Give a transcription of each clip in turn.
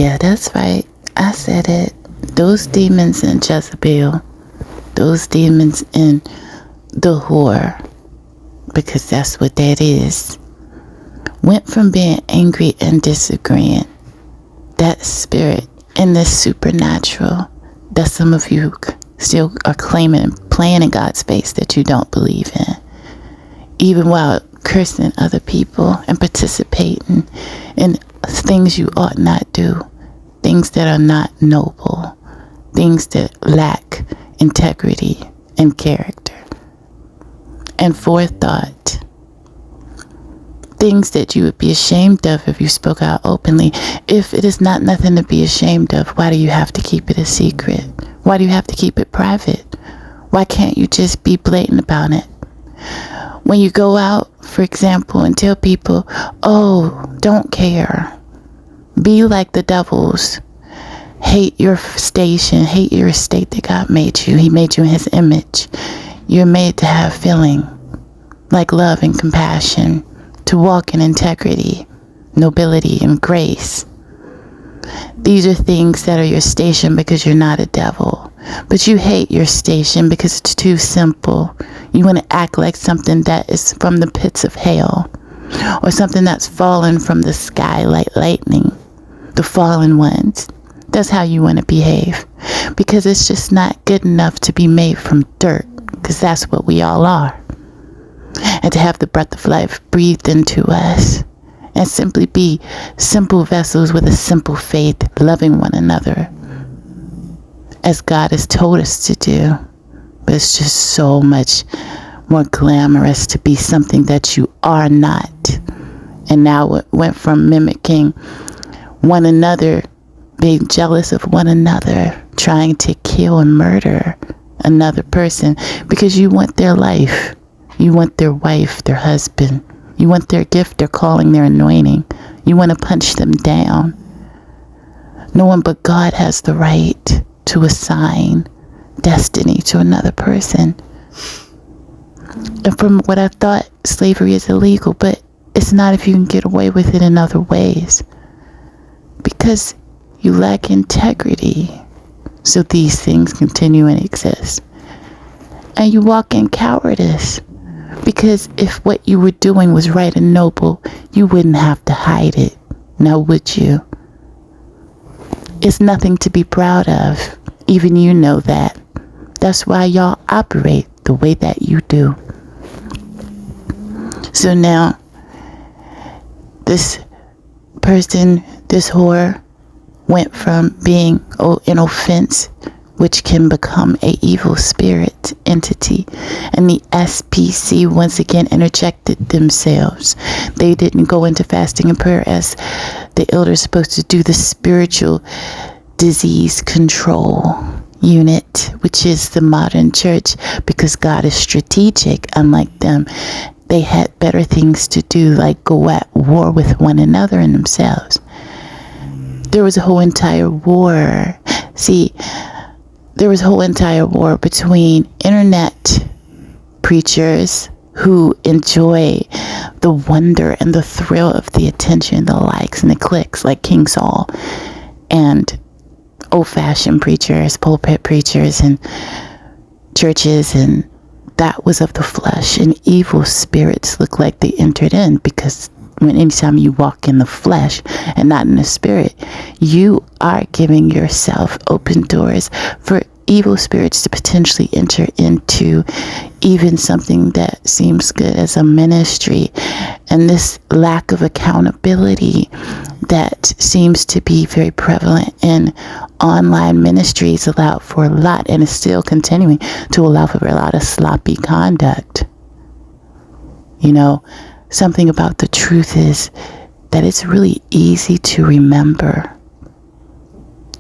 Yeah, that's right. I said it. Those demons in Jezebel, those demons in the whore, because that's what that is, went from being angry and disagreeing. That spirit in this supernatural that some of you still are claiming and playing in God's face that you don't believe in, even while cursing other people and participating in things you ought not do, things that are not noble, things that lack integrity and character and forethought, things that you would be ashamed of if you spoke out openly. If it is not nothing to be ashamed of, why do you have to keep it a secret? Why do you have to keep it private? Why can't you just be blatant about it? When you go out, for example, and tell people, oh, don't care, be like the devils, hate your station, hate your estate that God made you. He made you in his image. You're made to have feeling like love and compassion, to walk in integrity, nobility, and grace. These are things that are your station because you're not a devil. But you hate your station because it's too simple. You want to act like something that is from the pits of hell, or something that's fallen from the sky like lightning, the fallen ones. That's how you want to behave, because it's just not good enough to be made from dirt, because that's what we all are. And to have the breath of life breathed into us and simply be simple vessels with a simple faith, loving one another as God has told us to do. But it's just so much more glamorous to be something that you are not. And now it went from mimicking one another, being jealous of one another, trying to kill and murder another person because you want their life. You want their wife, their husband. You want their gift, their calling, their anointing. You want to punch them down. No one but God has the right to assign destiny to another person. And from what I thought, slavery is illegal, but it's not if you can get away with it in other ways. Because you lack integrity. So these things continue and exist. And you walk in cowardice. Because if what you were doing was right and noble, you wouldn't have to hide it. Now would you? It's nothing to be proud of. Even you know that. That's why y'all operate the way that you do. So now, this person, this whore, went from being an offense, which can become a evil spirit entity. And the SPC once again interjected themselves. They didn't go into fasting and prayer as the elders are supposed to do, the spiritual disease control unit, which is the modern church, because God is strategic. Unlike them, they had better things to do, like go at war with one another and themselves. There was a whole entire war. See, there was a whole entire war between internet preachers who enjoy the wonder and the thrill of the attention, the likes and the clicks, like King Saul, and old-fashioned preachers, pulpit preachers, and churches, and that was of the flesh. And evil spirits look like they entered in, because anytime you walk in the flesh and not in the spirit, you are giving yourself open doors for evil spirits to potentially enter into even something that seems good as a ministry. And this lack of accountability that seems to be very prevalent in online ministries allowed for a lot, and is still continuing to allow for a lot of sloppy conduct. You know, something about the truth is that it's really easy to remember.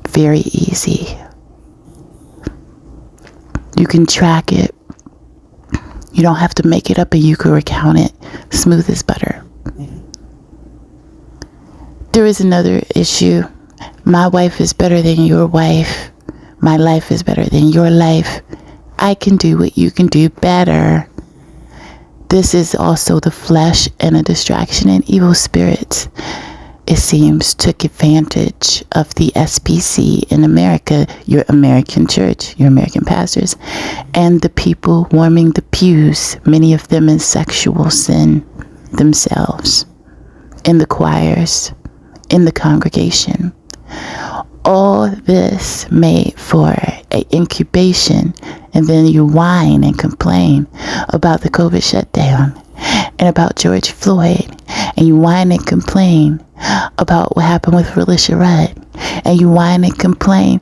Very easy. You can track it. You don't have to make it up, and you can recount it smooth as butter. There is another issue. My wife is better than your wife. My life is better than your life. I can do what you can do better. This is also the flesh and a distraction and evil spirits. it seems, took advantage of the SPC in America, your American church, your American pastors, and the people warming the pews, many of them in sexual sin themselves, in the choirs, in the congregation. All this made for an incubation, and then you whine and complain about the COVID shutdown and about George Floyd, and you whine and complain about what happened with Lucifer, and you whine and complain,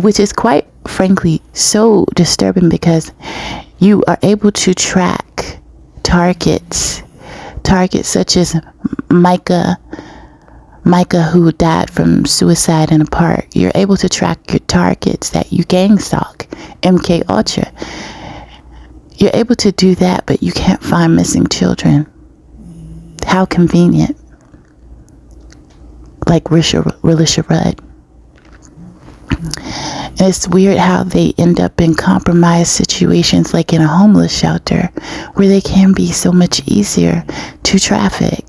which is quite frankly so disturbing, because you are able to track targets such as Micah, who died from suicide in a park. You're able to track your targets that you gang stalk, MK Ultra. You're able to do that, but you can't find missing children. How convenient. Like Risha Rudd. And it's weird how they end up in compromised situations, like in a homeless shelter, where they can be so much easier to traffic.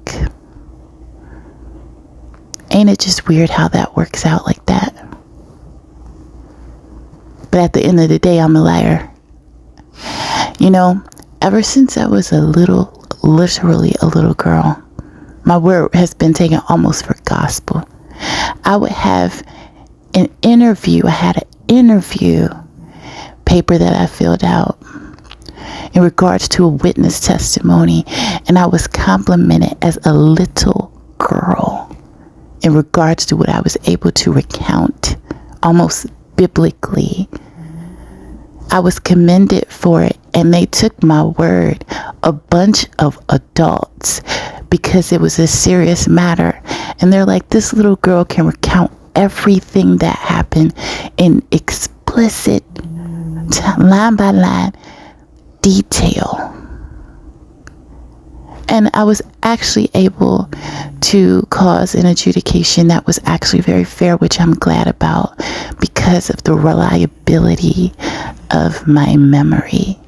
Ain't it just weird how that works out like that? But at the end of the day, I'm a liar. You know, ever since I was literally a little girl, my word has been taken almost for gospel. I would have an interview. I had an interview paper that I filled out in regards to a witness testimony, and I was complimented as a little girl in regards to what I was able to recount, almost biblically. I was commended for it, and they took my word, a bunch of adults, because it was a serious matter. And they're like, this little girl can recount everything that happened in explicit, line by line detail. And I was actually able to cause an adjudication that was actually very fair, which I'm glad about, because of the reliability of my memory.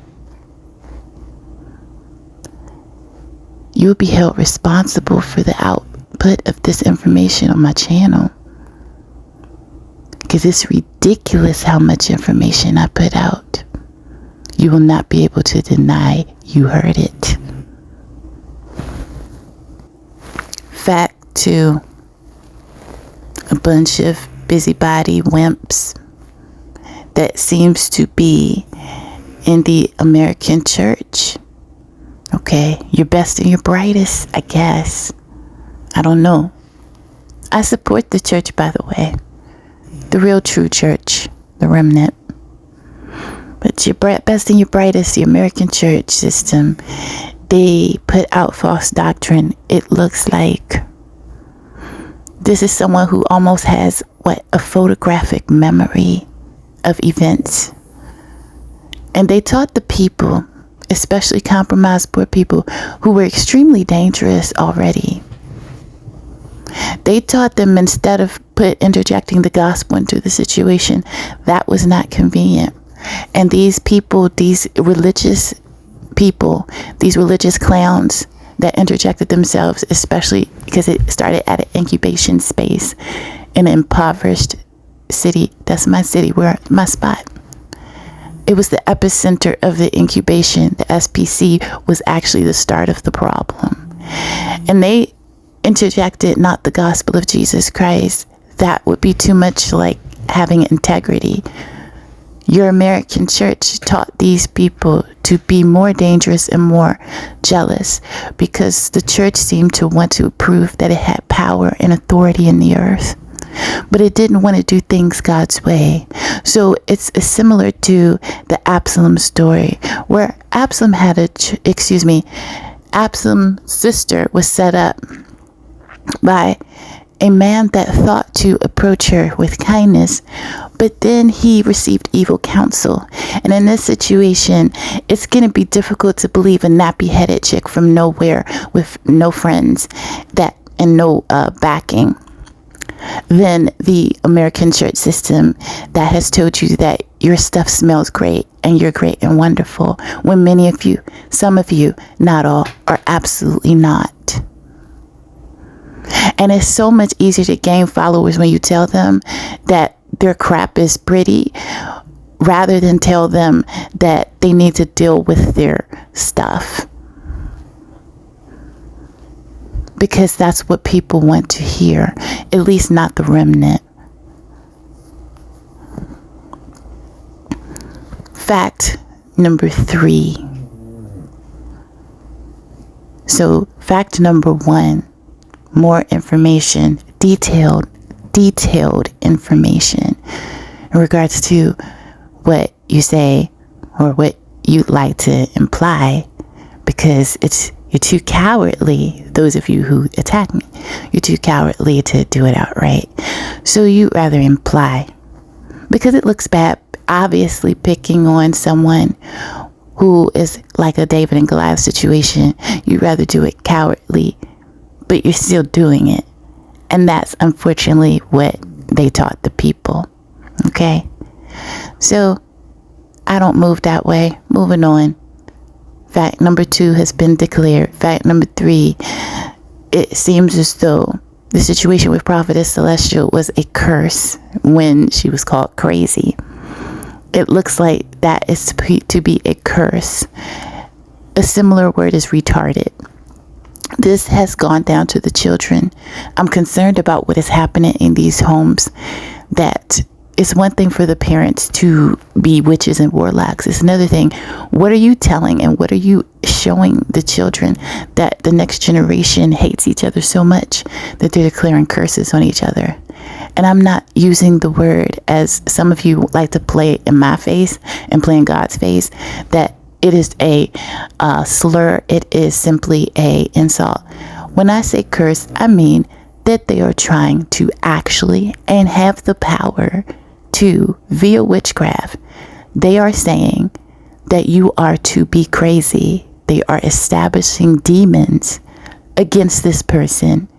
You will be held responsible for the output of this information on my channel, because it's ridiculous how much information I put out. You will not be able to deny you heard it. Fact 2, a bunch of busybody wimps that seems to be in the American church. Okay, your best and your brightest, I guess. I don't know. I support the church, by the way. The real true church, the remnant. But your best and your brightest, the American church system, they put out false doctrine. It looks like this is someone who almost has a photographic memory of events. And they taught the people, especially compromised poor people, who were extremely dangerous already. They taught them, instead of interjecting the gospel into the situation, that was not convenient. And these people, these religious people, these religious clowns that interjected themselves, especially because it started at an incubation space in an impoverished city. That's my city, my spot. It was the epicenter of the incubation. The SPC was actually the start of the problem. And they interjected not the gospel of Jesus Christ. That would be too much like having integrity. Your American church taught these people to be more dangerous and more jealous, because the church seemed to want to prove that it had power and authority in the earth. But it didn't want to do things God's way. So it's similar to the Absalom story, where Absalom had Absalom's sister was set up by a man that thought to approach her with kindness, but then he received evil counsel. And in this situation, it's going to be difficult to believe a nappy-headed chick from nowhere with no friends and no backing than the American church system that has told you that your stuff smells great and you're great and wonderful, when many of you, some of you, not all, are absolutely not. And it's so much easier to gain followers when you tell them that their crap is pretty rather than tell them that they need to deal with their stuff. Because that's what people want to hear, at least not the remnant. Fact number 3. So fact number 1, more information, detailed information in regards to what you say or what you'd like to imply, because you're too cowardly, those of you who attack me, you're too cowardly to do it outright. So you rather imply, because it looks bad, obviously picking on someone who is like a David and Goliath situation. You'd rather do it cowardly, but you're still doing it. And that's unfortunately what they taught the people. Okay? So I don't move that way. Moving on. Fact number 2 has been declared. Fact number 3, it seems as though the situation with Prophetess Celestial was a curse when she was called crazy. It looks like that is to be a curse. A similar word is retarded. This has gone down to the children. I'm concerned about what is happening in these homes. That it's one thing for the parents to be witches and warlocks. It's another thing. What are you telling and what are you showing the children? That the next generation hates each other so much that they're declaring curses on each other. And I'm not using the word as some of you like to play in my face and play in God's face, that it is a slur. It is simply a insult. When I say curse, I mean that they are trying to actually and have the power to, via witchcraft, they are saying that you are to be crazy. They are establishing demons against this person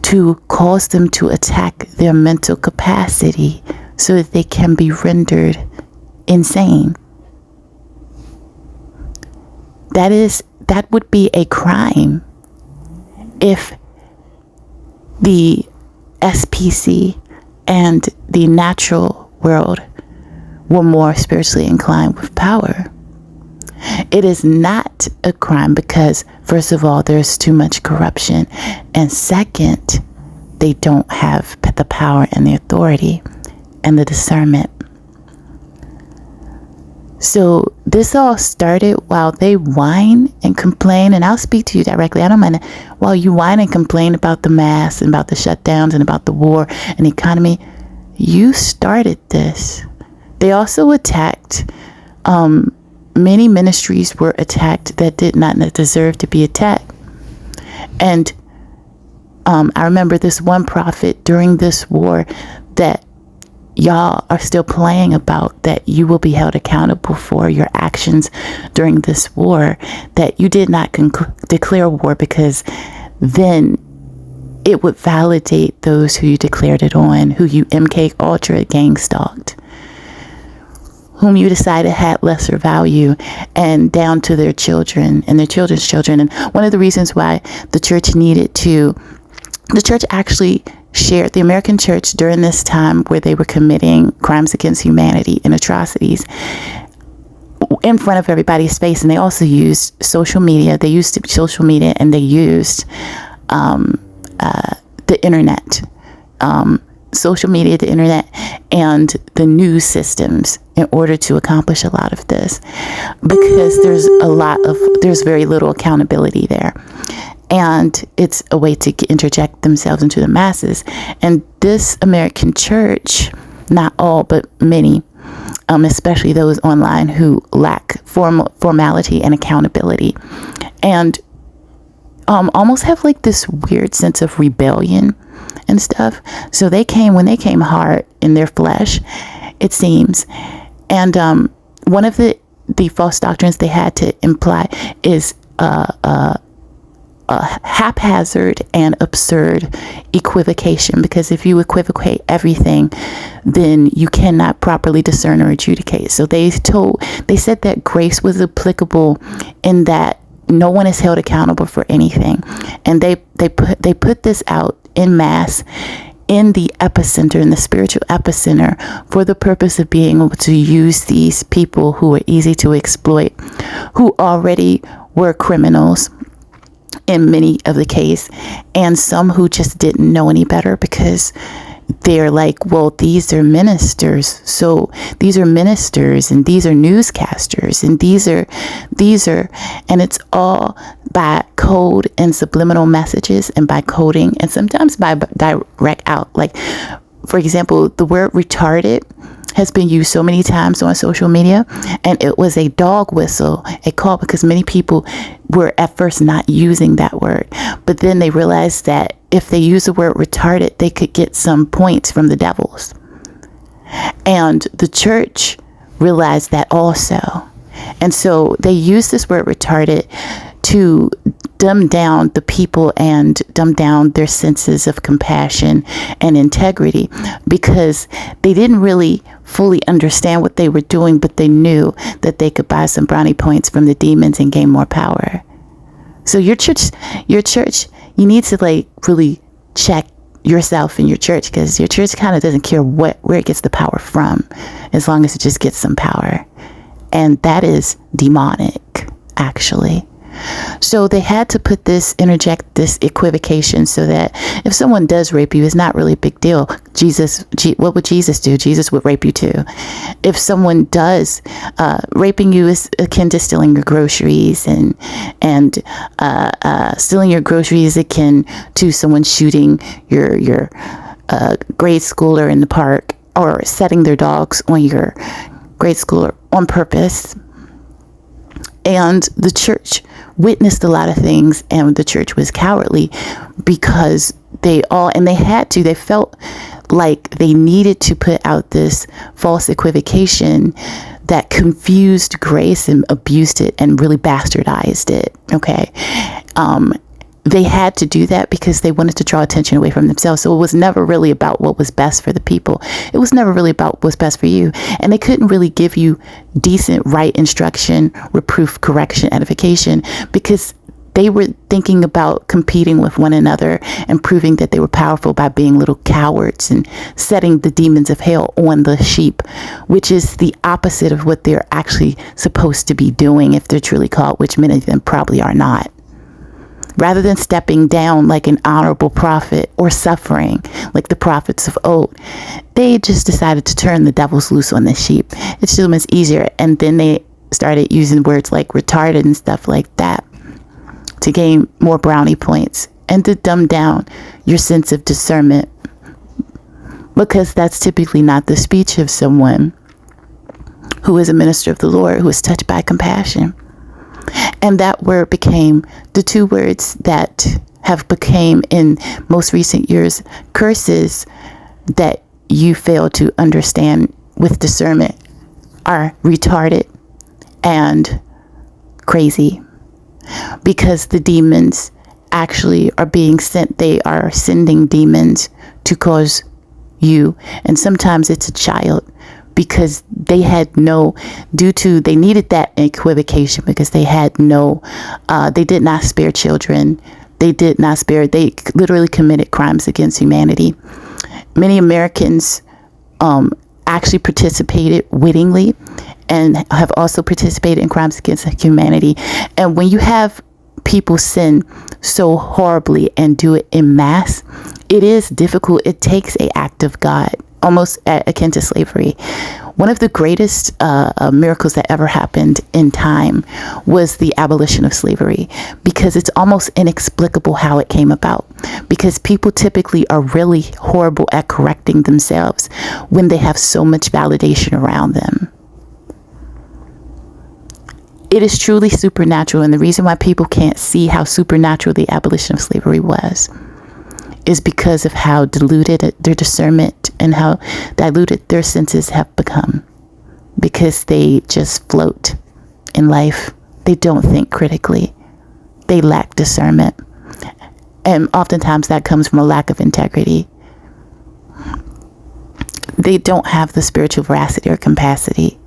to cause them to attack their mental capacity so that they can be rendered insane. That would be a crime if the SPC and the natural world were more spiritually inclined with power. It is not a crime because, first of all, there's too much corruption, and second, they don't have the power and the authority and the discernment. So this all started while they whine and complain, and I'll speak to you directly. I don't mind. While you whine and complain about the mass and about the shutdowns and about the war and the economy, you started this. They also attacked, many ministries were attacked that did not deserve to be attacked. And I remember this one prophet during this war that y'all are still playing about, that you will be held accountable for your actions during this war, that you did not declare war because then it would validate those who you declared it on, who you MK Ultra gang stalked, whom you decided had lesser value, and down to their children and their children's children. And one of the reasons why the church actually shared, the American church during this time where they were committing crimes against humanity and atrocities in front of everybody's face, and they also used social media. They used social media and they used the internet, social media, the internet, and the news systems in order to accomplish a lot of this, because there's very little accountability there. And it's a way to interject themselves into the masses. And this American church, not all, but many, especially those online who lack formality and accountability, and almost have like this weird sense of rebellion and stuff. So when they came hard in their flesh, it seems. And one of the false doctrines they had to imply is haphazard and absurd equivocation, because if you equivocate everything, then you cannot properly discern or adjudicate. So they said that grace was applicable in that no one is held accountable for anything. And they put this out en masse in the epicenter, in the spiritual epicenter, for the purpose of being able to use these people who are easy to exploit, who already were criminals in many of the case, and some who just didn't know any better because they're like, well, these are ministers. So these are ministers, and these are newscasters, and these are, and it's all by code and subliminal messages, and by coding, and sometimes by direct out. Like, for example, the word retarded has been used so many times on social media, and it was a dog whistle, a call, because many people were at first not using that word, but then they realized that if they use the word retarded, they could get some points from the devils. And the church realized that also. And so they used this word retarded to dumb down the people and dumb down their senses of compassion and integrity, because they didn't really fully understand what they were doing, but they knew that they could buy some brownie points from the demons and gain more power. So your church, you need to like really check yourself in your church, because your church kind of doesn't care where it gets the power from, as long as it just gets some power. And that is demonic, actually. So they had to interject this equivocation, so that if someone does rape you, it's not really a big deal. What would Jesus do? Jesus would rape you too. If someone does, raping you is akin to stealing your groceries, and stealing your groceries is akin to someone shooting your grade schooler in the park, or setting their dogs on your grade schooler on purpose. And the church witnessed a lot of things, and the church was cowardly because they felt like they needed to put out this false equivocation that confused grace and abused it and really bastardized it. Okay. They had to do that because they wanted to draw attention away from themselves. So it was never really about what was best for the people. It was never really about what's best for you. And they couldn't really give you decent, right instruction, reproof, correction, edification, because they were thinking about competing with one another and proving that they were powerful by being little cowards and setting the demons of hell on the sheep, which is the opposite of what they're actually supposed to be doing if they're truly called, which many of them probably are not. Rather than stepping down like an honorable prophet, or suffering like the prophets of old, they just decided to turn the devils loose on the sheep. It's just much easier. And then they started using words like retarded and stuff like that to gain more brownie points and to dumb down your sense of discernment, because that's typically not the speech of someone who is a minister of the Lord, who is touched by compassion. And that word became the two words that have became in most recent years curses that you fail to understand with discernment are retarded and crazy, because the demons actually are being sent. They are sending demons to cause you, and sometimes it's a child, because they needed that equivocation, because they did not spare children. They literally committed crimes against humanity. Many Americans actually participated wittingly and have also participated in crimes against humanity. And when you have people sin so horribly and do it en masse, it is difficult. It takes an act of God, almost akin to slavery. One of the greatest miracles that ever happened in time was the abolition of slavery, because it's almost inexplicable how it came about, because people typically are really horrible at correcting themselves when they have so much validation around them. It is truly supernatural, and the reason why people can't see how supernatural the abolition of slavery was is because of how diluted their discernment and how diluted their senses have become, because they just float in life. They don't think critically. They lack discernment. And oftentimes that comes from a lack of integrity. They don't have the spiritual veracity or capacity.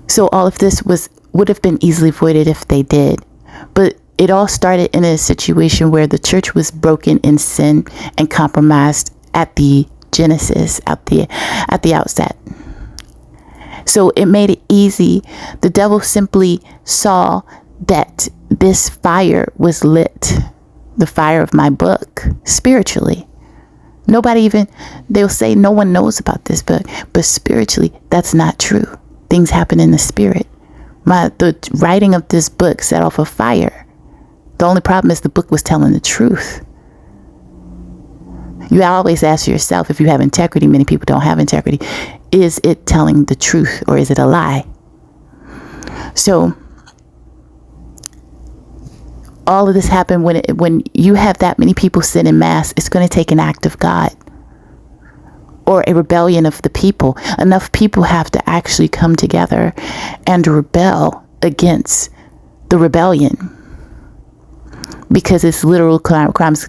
So all of this was would have been easily avoided if they did. But it all started in a situation where the church was broken in sin and compromised at the genesis, at the outset. So it made it easy. The devil simply saw that this fire was lit, the fire of my book, spiritually. Nobody even, they'll say no one knows about this book, but spiritually, that's not true. Things happen in the spirit. The writing of this book set off a fire. The only problem is the book was telling the truth. You always ask yourself, if you have integrity, many people don't have integrity, is it telling the truth or is it a lie? So all of this happened when you have that many people sit in mass. It's going to take an act of God or a rebellion of the people. Enough people have to actually come together and rebel against the rebellion, because it's literal crimes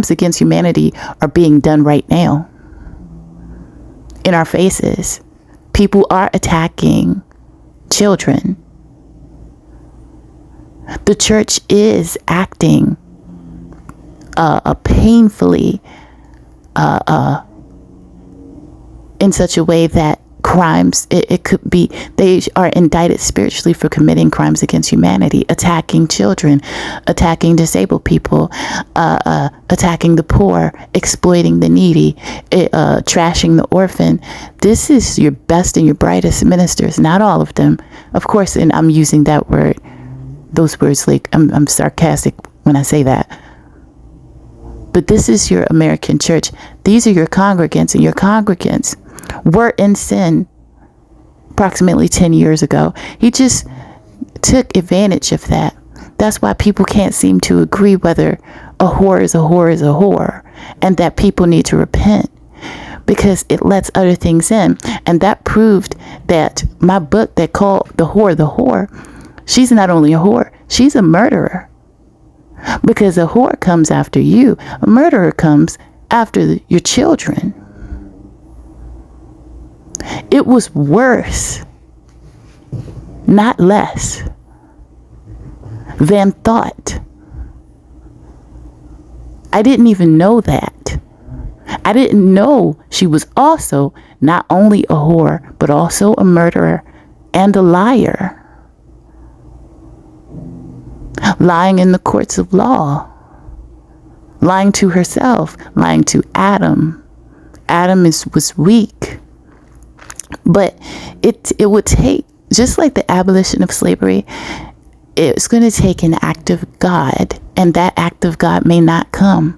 against humanity are being done right now in our faces. People are attacking children. The church is acting painfully in such a way that crimes, it could be, they are indicted spiritually for committing crimes against humanity, attacking children, attacking disabled people, attacking the poor, exploiting the needy, trashing the orphan. This is your best and your brightest ministers, not all of them, of course, and I'm using that word, those words, like I'm sarcastic when I say that. But this is your American church. These are your congregants, and your congregants were in sin approximately 10 years ago. He just took advantage of that. That's why people can't seem to agree whether a whore is a whore is a whore, and that people need to repent, because it lets other things in. And that proved that my book that called the whore, she's not only a whore, she's a murderer. Because a whore comes after you. A murderer comes after your children. It was worse, not less, than thought. I didn't even know that. I didn't know she was also not only a whore, but also a murderer and a liar. Lying in the courts of law. Lying to herself. Lying to Adam. Adam was weak. But it would take, just like the abolition of slavery, it's going to take an act of God. And that act of God may not come.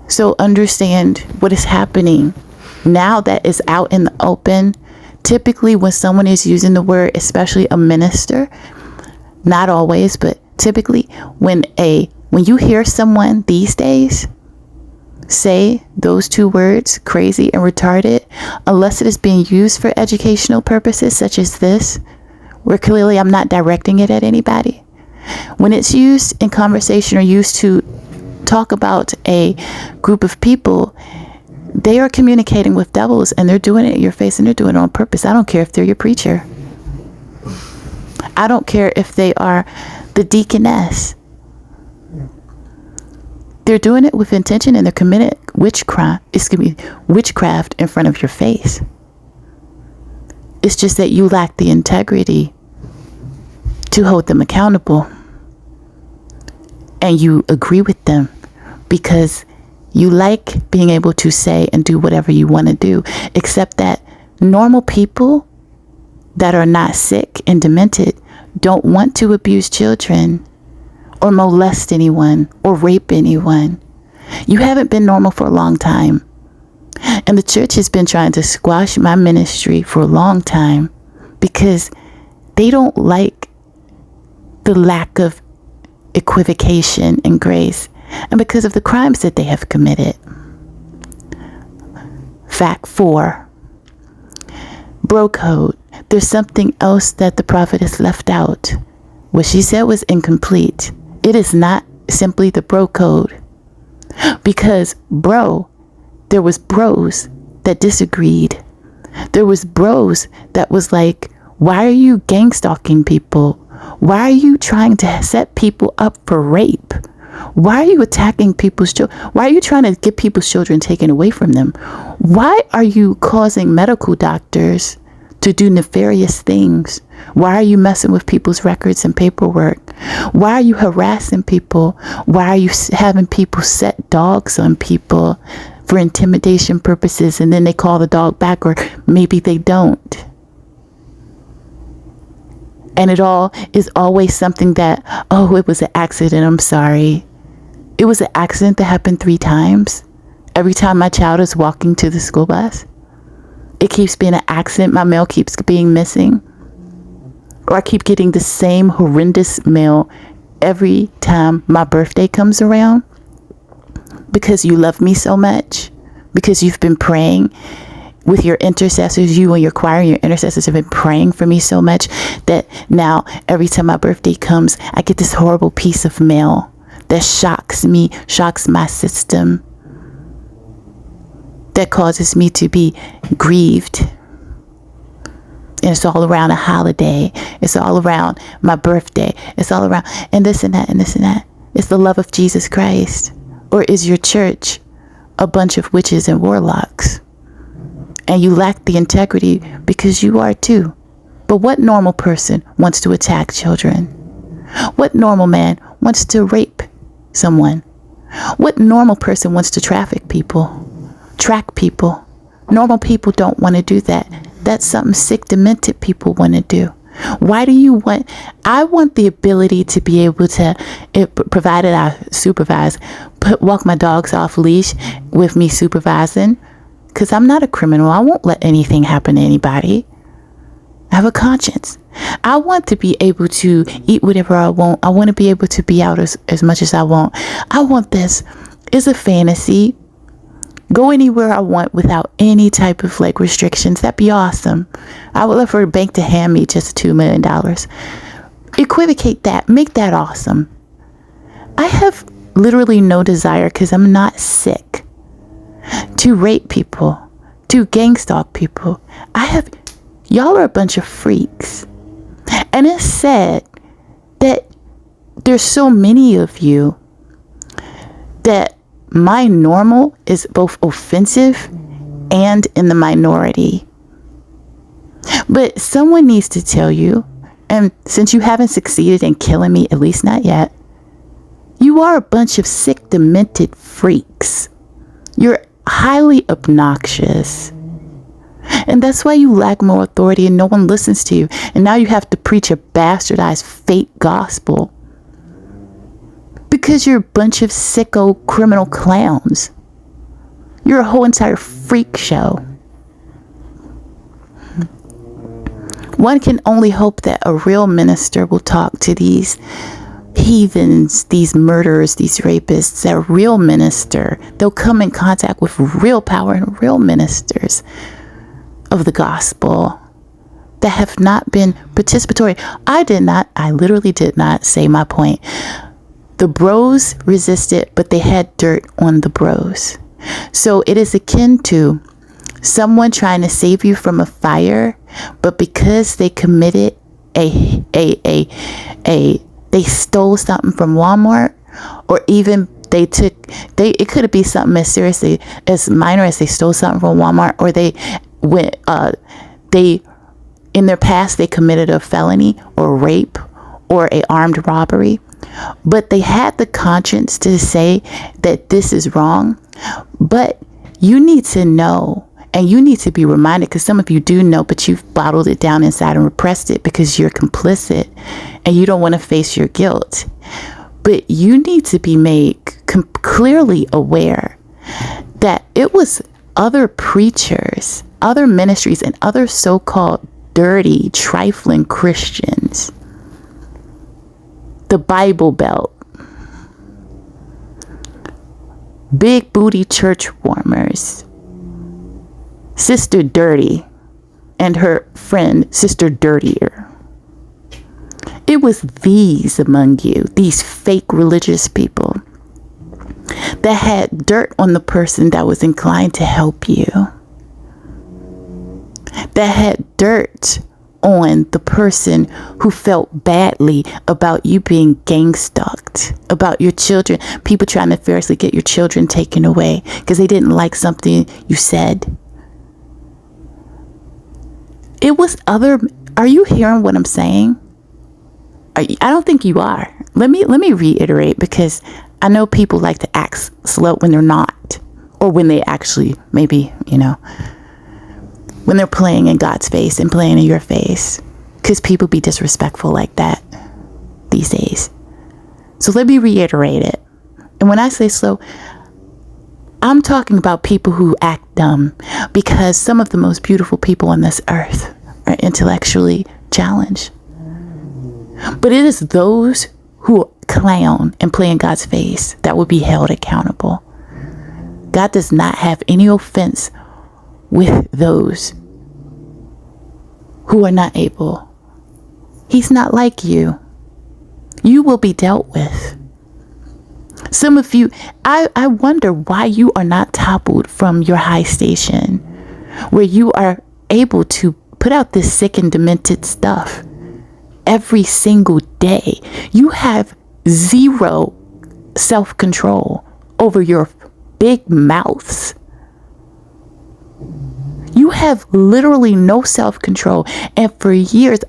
So understand what is happening now that is out in the open. Typically when someone is using the word, especially a minister, not always, but typically when you hear someone these days say those two words, crazy and retarded, unless it is being used for educational purposes such as this, where clearly I'm not directing it at anybody. When it's used in conversation or used to talk about a group of people, they are communicating with devils, and they're doing it in your face, and they're doing it on purpose. I don't care if they're your preacher. I don't care if they are the deaconess. They're doing it with intention, and they're committing witchcraft in front of your face. It's just that you lack the integrity to hold them accountable. And you agree with them because you like being able to say and do whatever you want to do, except that normal people that are not sick and demented don't want to abuse children or molest anyone or rape anyone. You haven't been normal for a long time. And the church has been trying to squash my ministry for a long time because they don't like the lack of equivocation and grace, and because of the crimes that they have committed. Fact 4. Bro code. There's something else that the prophet has left out. What she said was incomplete. It is not simply the bro code. Because there was bros that disagreed. There was bros that was like, why are you gang stalking people? Why are you trying to set people up for rape? Why are you attacking people's children? Why are you trying to get people's children taken away from them? Why are you causing medical doctors to do nefarious things? Why are you messing with people's records and paperwork? Why are you harassing people? Why are you having people set dogs on people for intimidation purposes, and then they call the dog back, or maybe they don't? And it all is always something that, oh, it was an accident, I'm sorry. It was an accident that happened 3 times. Every time my child is walking to the school bus, it keeps being an accident. My mail keeps being missing. Or I keep getting the same horrendous mail every time my birthday comes around. Because you love me so much. Because you've been praying with your intercessors, you and your choir and your intercessors have been praying for me so much that now every time my birthday comes, I get this horrible piece of mail that shocks me, shocks my system, that causes me to be grieved. And it's all around a holiday. It's all around my birthday. It's all around and this and that and this and that. It's the love of Jesus Christ. Or is your church a bunch of witches and warlocks? And you lack the integrity because you are too. But what normal person wants to attack children? What normal man wants to rape someone? What normal person wants to traffic people? Track people? Normal people don't want to do that. That's something sick, demented people want to do. Why do you want? I want the ability to be able to, provided I supervise, walk my dogs off leash with me supervising. Because I'm not a criminal. I won't let anything happen to anybody. I have a conscience. I want to be able to eat whatever I want. I want to be able to be out as much as I want. I want this. It's a fantasy. Go anywhere I want without any type of restrictions. That'd be awesome. I would love for a bank to hand me just $2 million. Equivocate that. Make that awesome. I have literally no desire, because I'm not sick, to rape people, to gang stalk people. Y'all are a bunch of freaks. And it's sad that there's so many of you that my normal is both offensive and in the minority. But someone needs to tell you, and since you haven't succeeded in killing me, at least not yet, you are a bunch of sick, demented freaks. You're highly obnoxious. And that's why you lack more authority and no one listens to you. And now you have to preach a bastardized fake gospel. Because you're a bunch of sicko criminal clowns. You're a whole entire freak show. One can only hope that a real minister will talk to these heathens, these murderers, these rapists. A real minister, they'll come in contact with real power and real ministers of the gospel that have not been participatory. I literally did not say my point. The bros resisted, but they had dirt on the bros. So it is akin to someone trying to save you from a fire, but because they committed they stole something from Walmart, or even it could be something as seriously as minor as they stole something from Walmart, or in their past they committed a felony or rape or a armed robbery, but they had the conscience to say that this is wrong. But you need to know, and you need to be reminded, because some of you do know, but you've bottled it down inside and repressed it because you're complicit and you don't want to face your guilt. But you need to be made clearly aware that it was other preachers, other ministries, and other so-called dirty, trifling Christians, the Bible Belt, big booty church warmers, Sister Dirty and her friend Sister Dirtier. It was these among you, these fake religious people, that had dirt on the person that was inclined to help you. that had dirt on the person who felt badly about you being gang stalked, about your children, people trying to fiercely get your children taken away because they didn't like something you said. It was other. Are you hearing what I'm saying? I don't think you are. Let me reiterate, because I know people like to act slow when they're not, or when they actually maybe, when they're playing in God's face and playing in your face, because people be disrespectful like that these days. So let me reiterate it. And when I say slow, I'm talking about people who act dumb, because some of the most beautiful people on this earth are intellectually challenged. But it is those who clown and play in God's face that will be held accountable. God does not have any offense with those who are not able. He's not like you. You will be dealt with. Some of you, I wonder why you are not toppled from your high station, where you are able to put out this sick and demented stuff every single day. You have zero self-control over your big mouths. You have literally no self-control. And for years,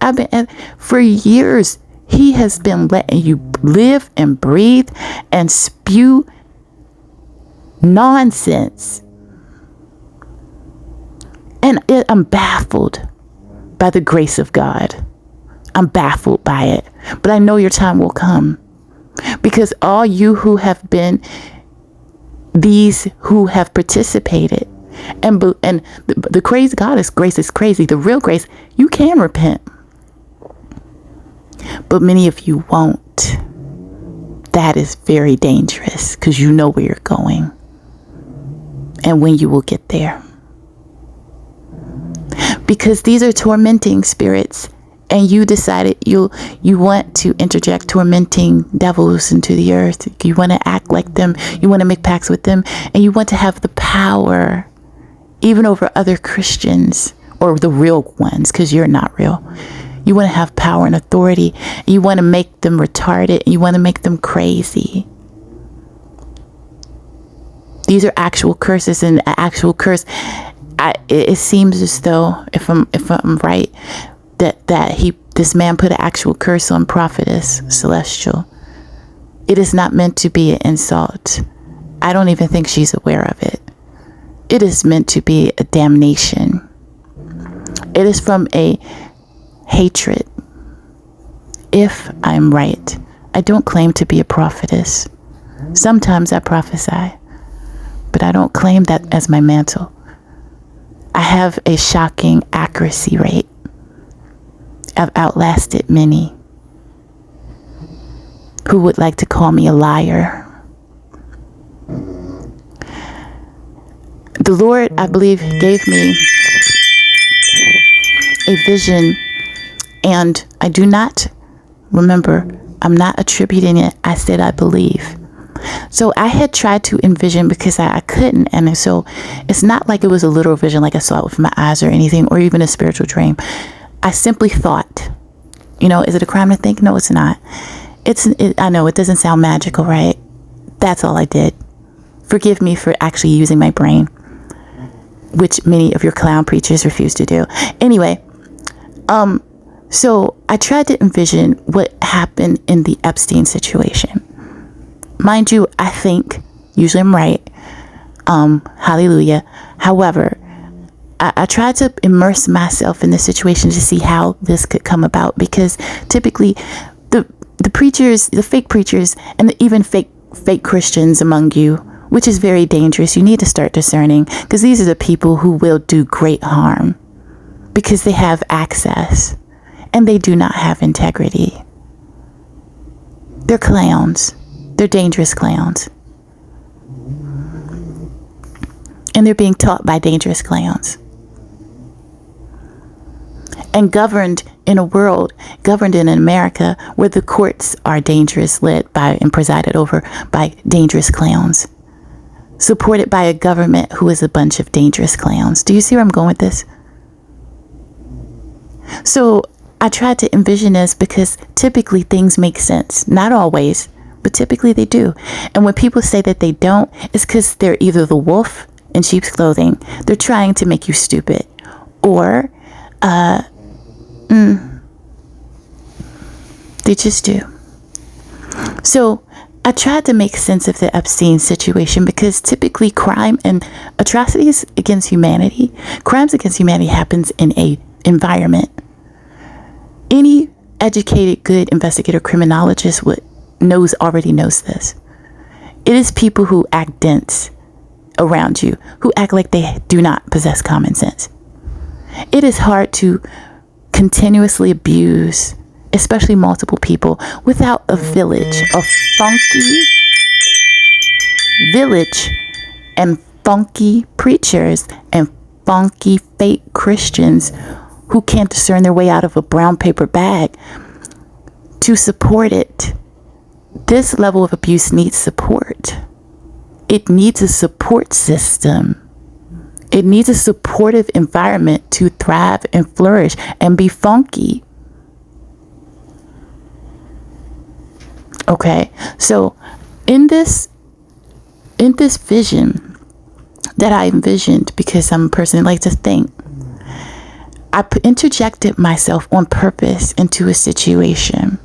he has been letting you live and breathe and spew nonsense. And I'm baffled by the grace of God. I'm baffled by it. But I know your time will come. Because all you who have been these who have participated, and the crazy grace is crazy. The real grace, you can repent. But many of you won't. That is very dangerous, because you know where you're going and when you will get there. Because these are tormenting spirits, and you decided you want to interject tormenting devils into the earth. You want to act like them. You want to make pacts with them, and you want to have the power even over other Christians, or the real ones, because you're not real. You want to have power and authority. You want to make them retarded. You want to make them crazy. These are actual curses, and an actual curse. It seems as though, if I'm right, that this man put an actual curse on Prophetess Celestial. It is not meant to be an insult. I don't even think she's aware of it. It is meant to be a damnation. It is from a hatred. If I'm right, I don't claim to be a prophetess. Sometimes I prophesy, but I don't claim that as my mantle. I have a shocking accuracy rate. I've outlasted many who would like to call me a liar. The Lord, I believe, gave me a vision, and I do not remember. I'm not attributing it. I said I believe. So I had tried to envision, because I couldn't. And so it's not like it was a literal vision, like I saw it with my eyes or anything, or even a spiritual dream. I simply thought, is it a crime to think? No, it's not. I know it doesn't sound magical, right? That's all I did. Forgive me for actually using my brain, which many of your clown preachers refuse to do. Anyway, so I tried to envision what happened in the Epstein situation. Mind you, I think, usually I'm right. Hallelujah. However, I tried to immerse myself in the situation to see how this could come about, because typically the preachers, the fake preachers, and even fake Christians among you, which is very dangerous. You need to start discerning, because these are the people who will do great harm because they have access and they do not have integrity. They're clowns. They're dangerous clowns. And they're being taught by dangerous clowns. And governed in America, where the courts are dangerous, led by and presided over by dangerous clowns. Supported by a government who is a bunch of dangerous clowns. Do you see where I'm going with this? So I tried to envision this because typically things make sense. Not always, but typically they do. And when people say that they don't, it's because they're either the wolf in sheep's clothing. They're trying to make you stupid. Or they just do. So I tried to make sense of the Epstein situation because typically crime and atrocities against humanity, crimes against humanity happens in a environment. Any educated, good investigator, criminologist already knows this. It is people who act dense around you, who act like they do not possess common sense. It is hard to continuously abuse, especially multiple people, without a village, a funky village, and funky preachers and funky fake Christians who can't discern their way out of a brown paper bag to support it. This level of abuse needs support. It needs a support system. It needs a supportive environment to thrive and flourish and be funky. Okay, so in this vision that I envisioned, because I'm a person that likes to think, I interjected myself on purpose into a situation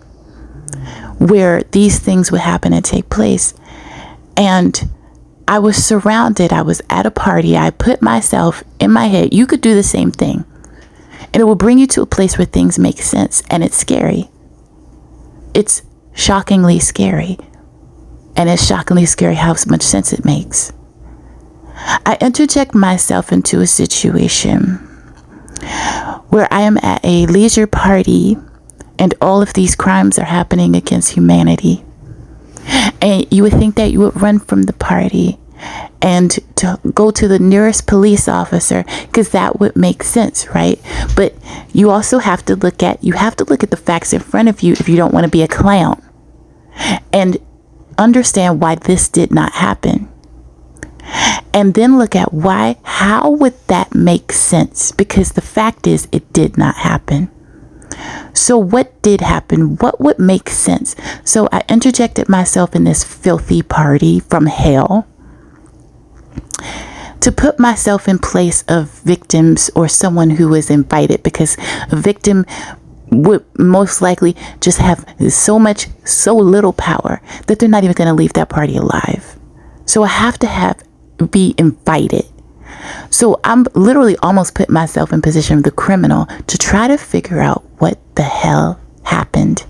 where these things would happen and take place. And I was surrounded. I was at a party. I put myself in my head. You could do the same thing. And it will bring you to a place where things make sense. And it's scary. It's shockingly scary. And it's shockingly scary how much sense it makes. I interject myself into a situation where I am at a leisure party and all of these crimes are happening against humanity. And you would think that you would run from the party and to go to the nearest police officer, because that would make sense, right? But you also have to look at the facts in front of you if you don't want to be a clown, and understand why this did not happen. And then look at how would that make sense? Because the fact is, it did not happen. So what did happen? What would make sense? So I interjected myself in this filthy party from hell to put myself in place of victims or someone who was invited, because a victim would most likely just have so little power that they're not even going to leave that party alive. So I have to be invited. So I'm literally almost put myself in position of the criminal to try to figure out what the hell happened.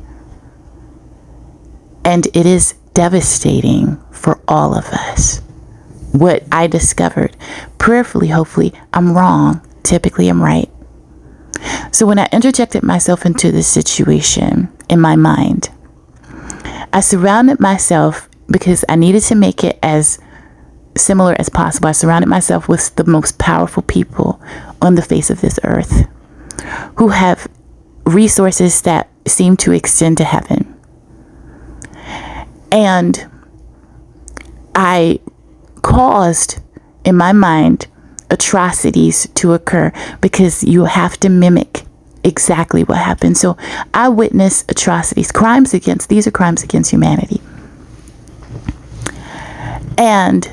And it is devastating for all of us. What I discovered, prayerfully, hopefully, I'm wrong. Typically, I'm right. So when I interjected myself into this situation in my mind, I surrounded myself, because I needed to make it as similar as possible. I surrounded myself with the most powerful people on the face of this earth who have resources that seem to extend to heaven. And I caused in my mind atrocities to occur, because you have to mimic exactly what happened. So I witnessed atrocities, these are crimes against humanity. And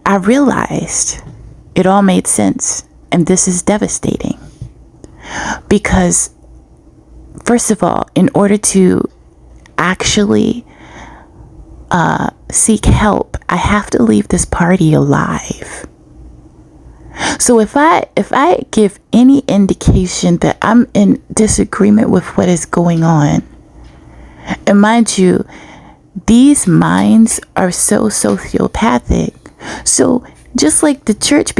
I realized it all made sense. And this is devastating. Because, first of all, in order to actually seek help, I have to leave this party alive. So if I give any indication that I'm in disagreement with what is going on, and mind you, these minds are so sociopathic. So just like the church,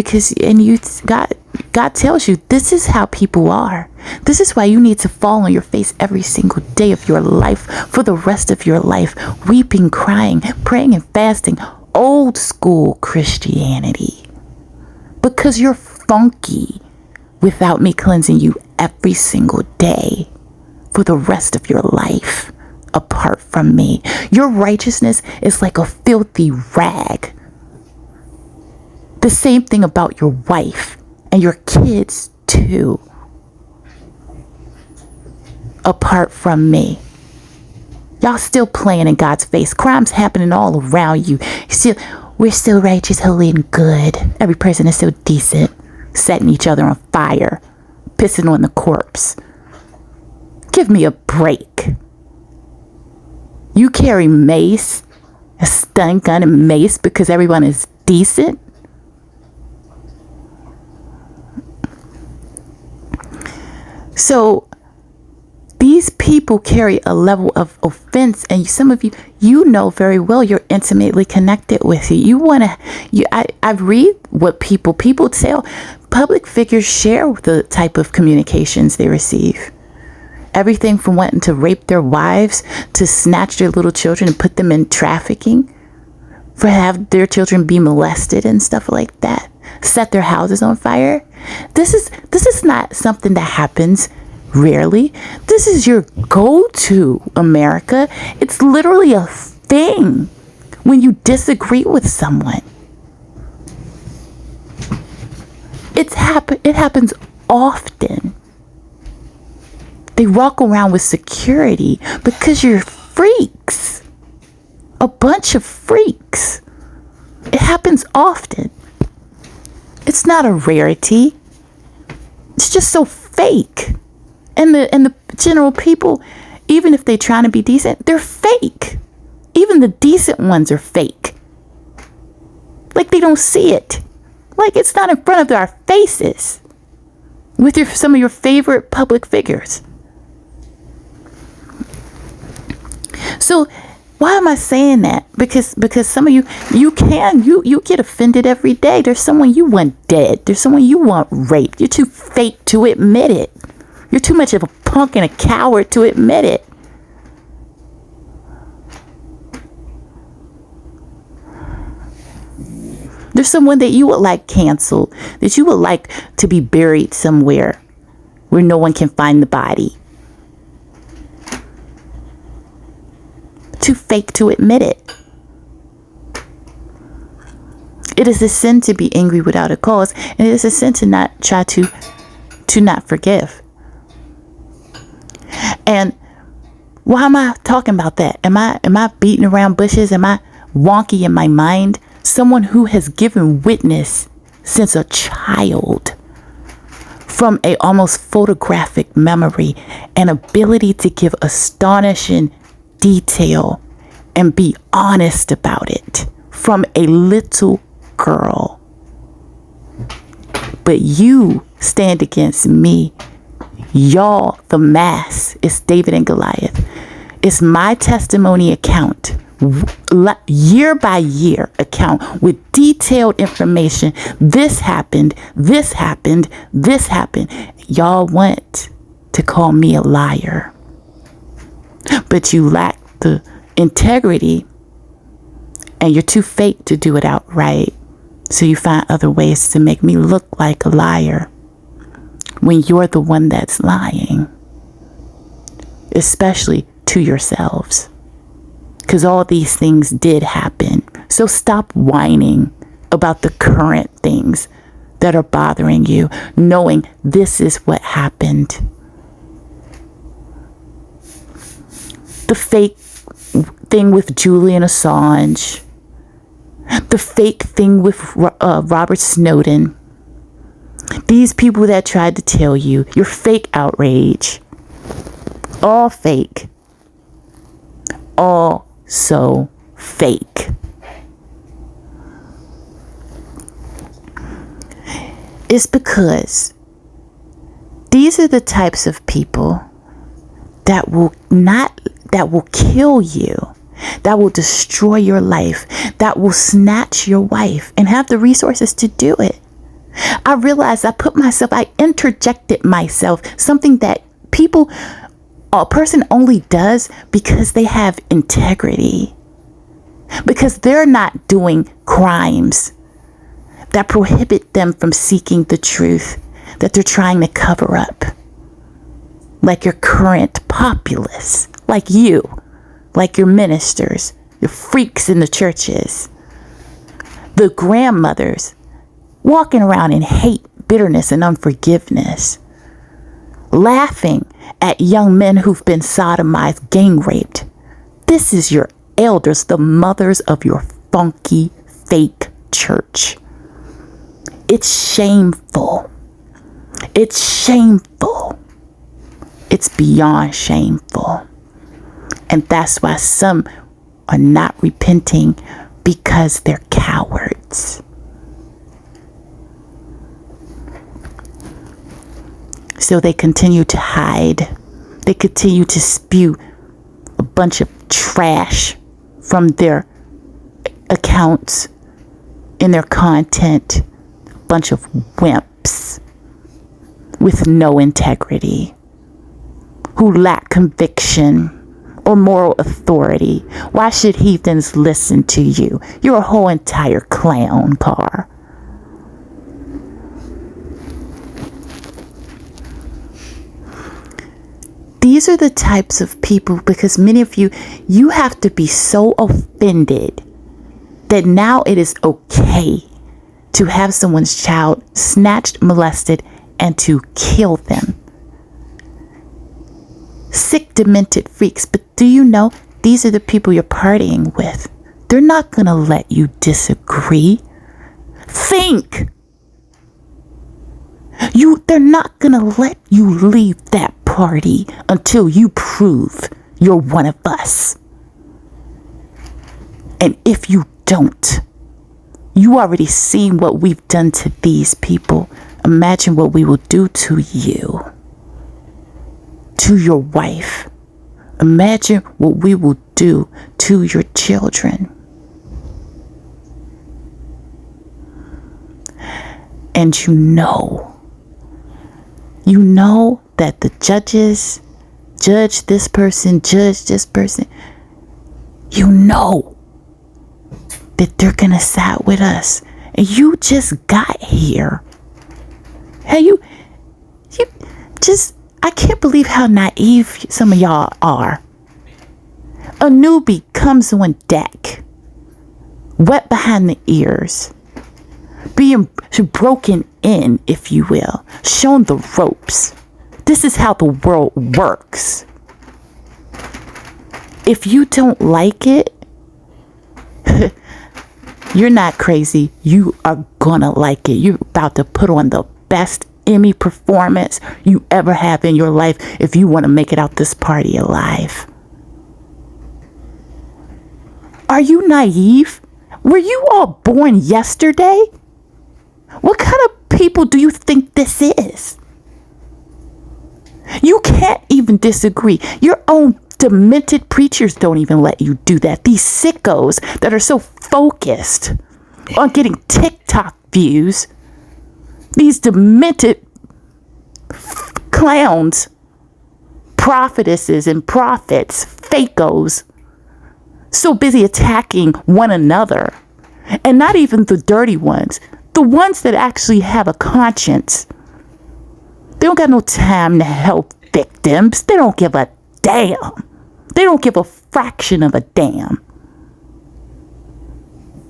God tells you this is how people are. This is why you need to fall on your face every single day of your life for the rest of your life, weeping, crying, praying and fasting, old school Christianity. Because you're funky without me cleansing you every single day for the rest of your life apart from me. Your righteousness is like a filthy rag. The same thing about your wife and your kids too. apart from me. Y'all still playing in God's face. Crime's happening all around you. We're still righteous, holy, and good. Every person is so decent, setting each other on fire, pissing on the corpse. Give me a break. You carry mace, a stun gun and mace because everyone is decent? So these people carry a level of offense, and some of you know very well you're intimately connected with it. I read what people tell. Public figures share the type of communications they receive. Everything from wanting to rape their wives to snatch their little children and put them in trafficking, for have their children be molested and stuff like that, set their houses on fire. This is not something that happens rarely. This is your go-to, America. It's literally a thing when you disagree with someone. It happens often. They walk around with security because you're freaks. A bunch of freaks. It happens often. It's not a rarity. It's just so fake. And the general people, even if they're trying to be decent, they're fake. Even the decent ones are fake. Like they don't see it. Like it's not in front of our faces. With some of your favorite public figures. So why am I saying that? Because some of you get offended every day. There's someone you want dead. There's someone you want raped. You're too fake to admit it. You're too much of a punk and a coward to admit it. There's someone that you would like canceled, that you would like to be buried somewhere where no one can find the body. Too fake to admit it. It is a sin to be angry without a cause, and it is a sin to not try to not forgive. And why am I talking about that? Am I beating around bushes? Am I wonky in my mind? Someone who has given witness since a child, from a almost photographic memory and ability to give astonishing detail and be honest about it from a little girl. But you stand against me. Y'all, the mass, is David and Goliath. It's my testimony account, year by year account with detailed information. This happened, this happened, this happened. Y'all want to call me a liar, but you lack the integrity and you're too fake to do it outright. So you find other ways to make me look like a liar when you're the one that's lying, especially to yourselves. Because all these things did happen. So stop whining about the current things that are bothering you, knowing this is what happened. The fake thing with Julian Assange. The fake thing with Robert Snowden. These people that tried to tell you your fake outrage. All fake. All so fake. It's because these are the types of people that will kill you, that will destroy your life, that will snatch your wife and have the resources to do it. I realized I interjected myself, something that a person only does because they have integrity, because they're not doing crimes that prohibit them from seeking the truth that they're trying to cover up. Like your current populace, like you, like your ministers, your freaks in the churches, the grandmothers walking around in hate, bitterness, and unforgiveness, laughing at young men who've been sodomized, gang raped. This is your elders, the mothers of your funky, fake church. It's shameful. It's shameful. It's beyond shameful. And that's why some are not repenting, because they're cowards. So they continue to hide. They continue to spew a bunch of trash from their accounts in their content. A bunch of wimps with no integrity, who lack conviction or moral authority. Why should heathens listen to you? You're a whole entire clown car. These are the types of people, because many of you have to be so offended that now it is okay to have someone's child snatched, molested, and to kill them. Sick, demented freaks. But do you know, these are the people you're partying with. They're not going to let you disagree. Think. They're not going to let you leave that party until you prove you're one of us. And if you don't, you already seen what we've done to these people. Imagine what we will do to you, to your wife. Imagine what we will do to your children. And you know that the judges judge this person, you know that they're gonna side with us. And you just got here. Hey, I can't believe how naive some of y'all are. A newbie comes on deck, wet behind the ears, being broken in, if you will, shown the ropes. This is how the world works. If you don't like it, you're not crazy. You are gonna like it. You're about to put on the best Emmy performance you ever have in your life if you want to make it out this party alive. Are you naive? Were you all born yesterday? What kind of people do you think this is? You can't even disagree. Your own demented preachers don't even let you do that. These sickos that are so focused on getting TikTok views, these demented clowns, prophetesses and prophets, fakos, so busy attacking one another, and not even the dirty ones, the ones that actually have a conscience. They don't got no time to help victims. They don't give a damn. They don't give a fraction of a damn.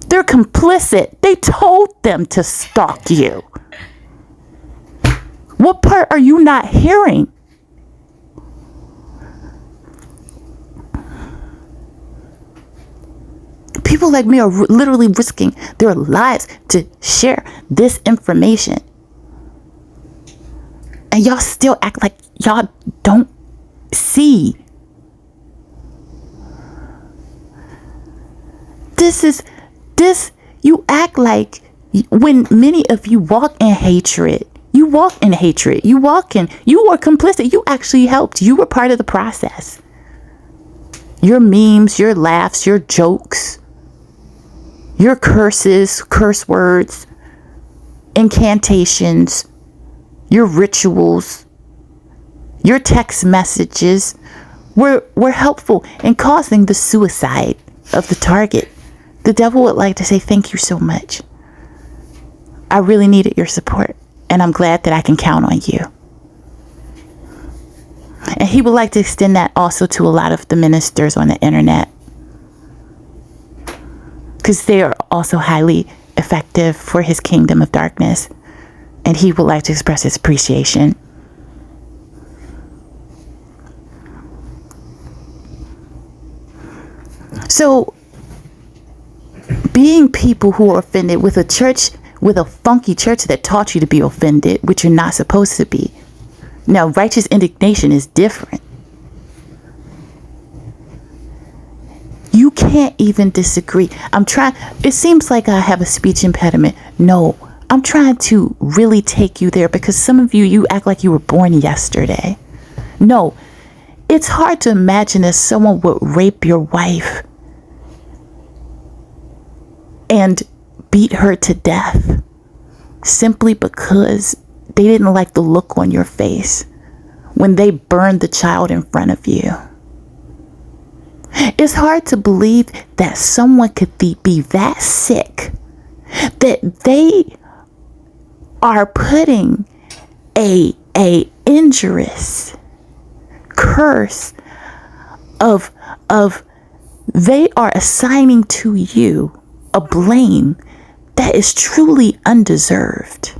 They're complicit. They told them to stalk you. What part are you not hearing? People like me are literally risking their lives to share this information. And y'all still act like y'all don't see. You act like, when many of you walk in hatred, you were complicit. You actually helped. You were part of the process. Your memes, your laughs, your jokes, your curses, curse words, incantations, your rituals, your text messages were helpful in causing the suicide of the target. The devil would like to say, thank you so much. I really needed your support, and I'm glad that I can count on you. And he would like to extend that also to a lot of the ministers on the internet, because they are also highly effective for his kingdom of darkness. And he would like to express his appreciation. So being people who are offended with a church, with a funky church that taught you to be offended, which you're not supposed to be. Now, righteous indignation is different. You can't even disagree. It seems like I have a speech impediment. No, I'm trying to really take you there, because some of you act like you were born yesterday. No, it's hard to imagine that someone would rape your wife and beat her to death simply because they didn't like the look on your face when they burned the child in front of you. It's hard to believe that someone could be that sick that they are putting a injurious curse of they are assigning to you a blame that is truly undeserved,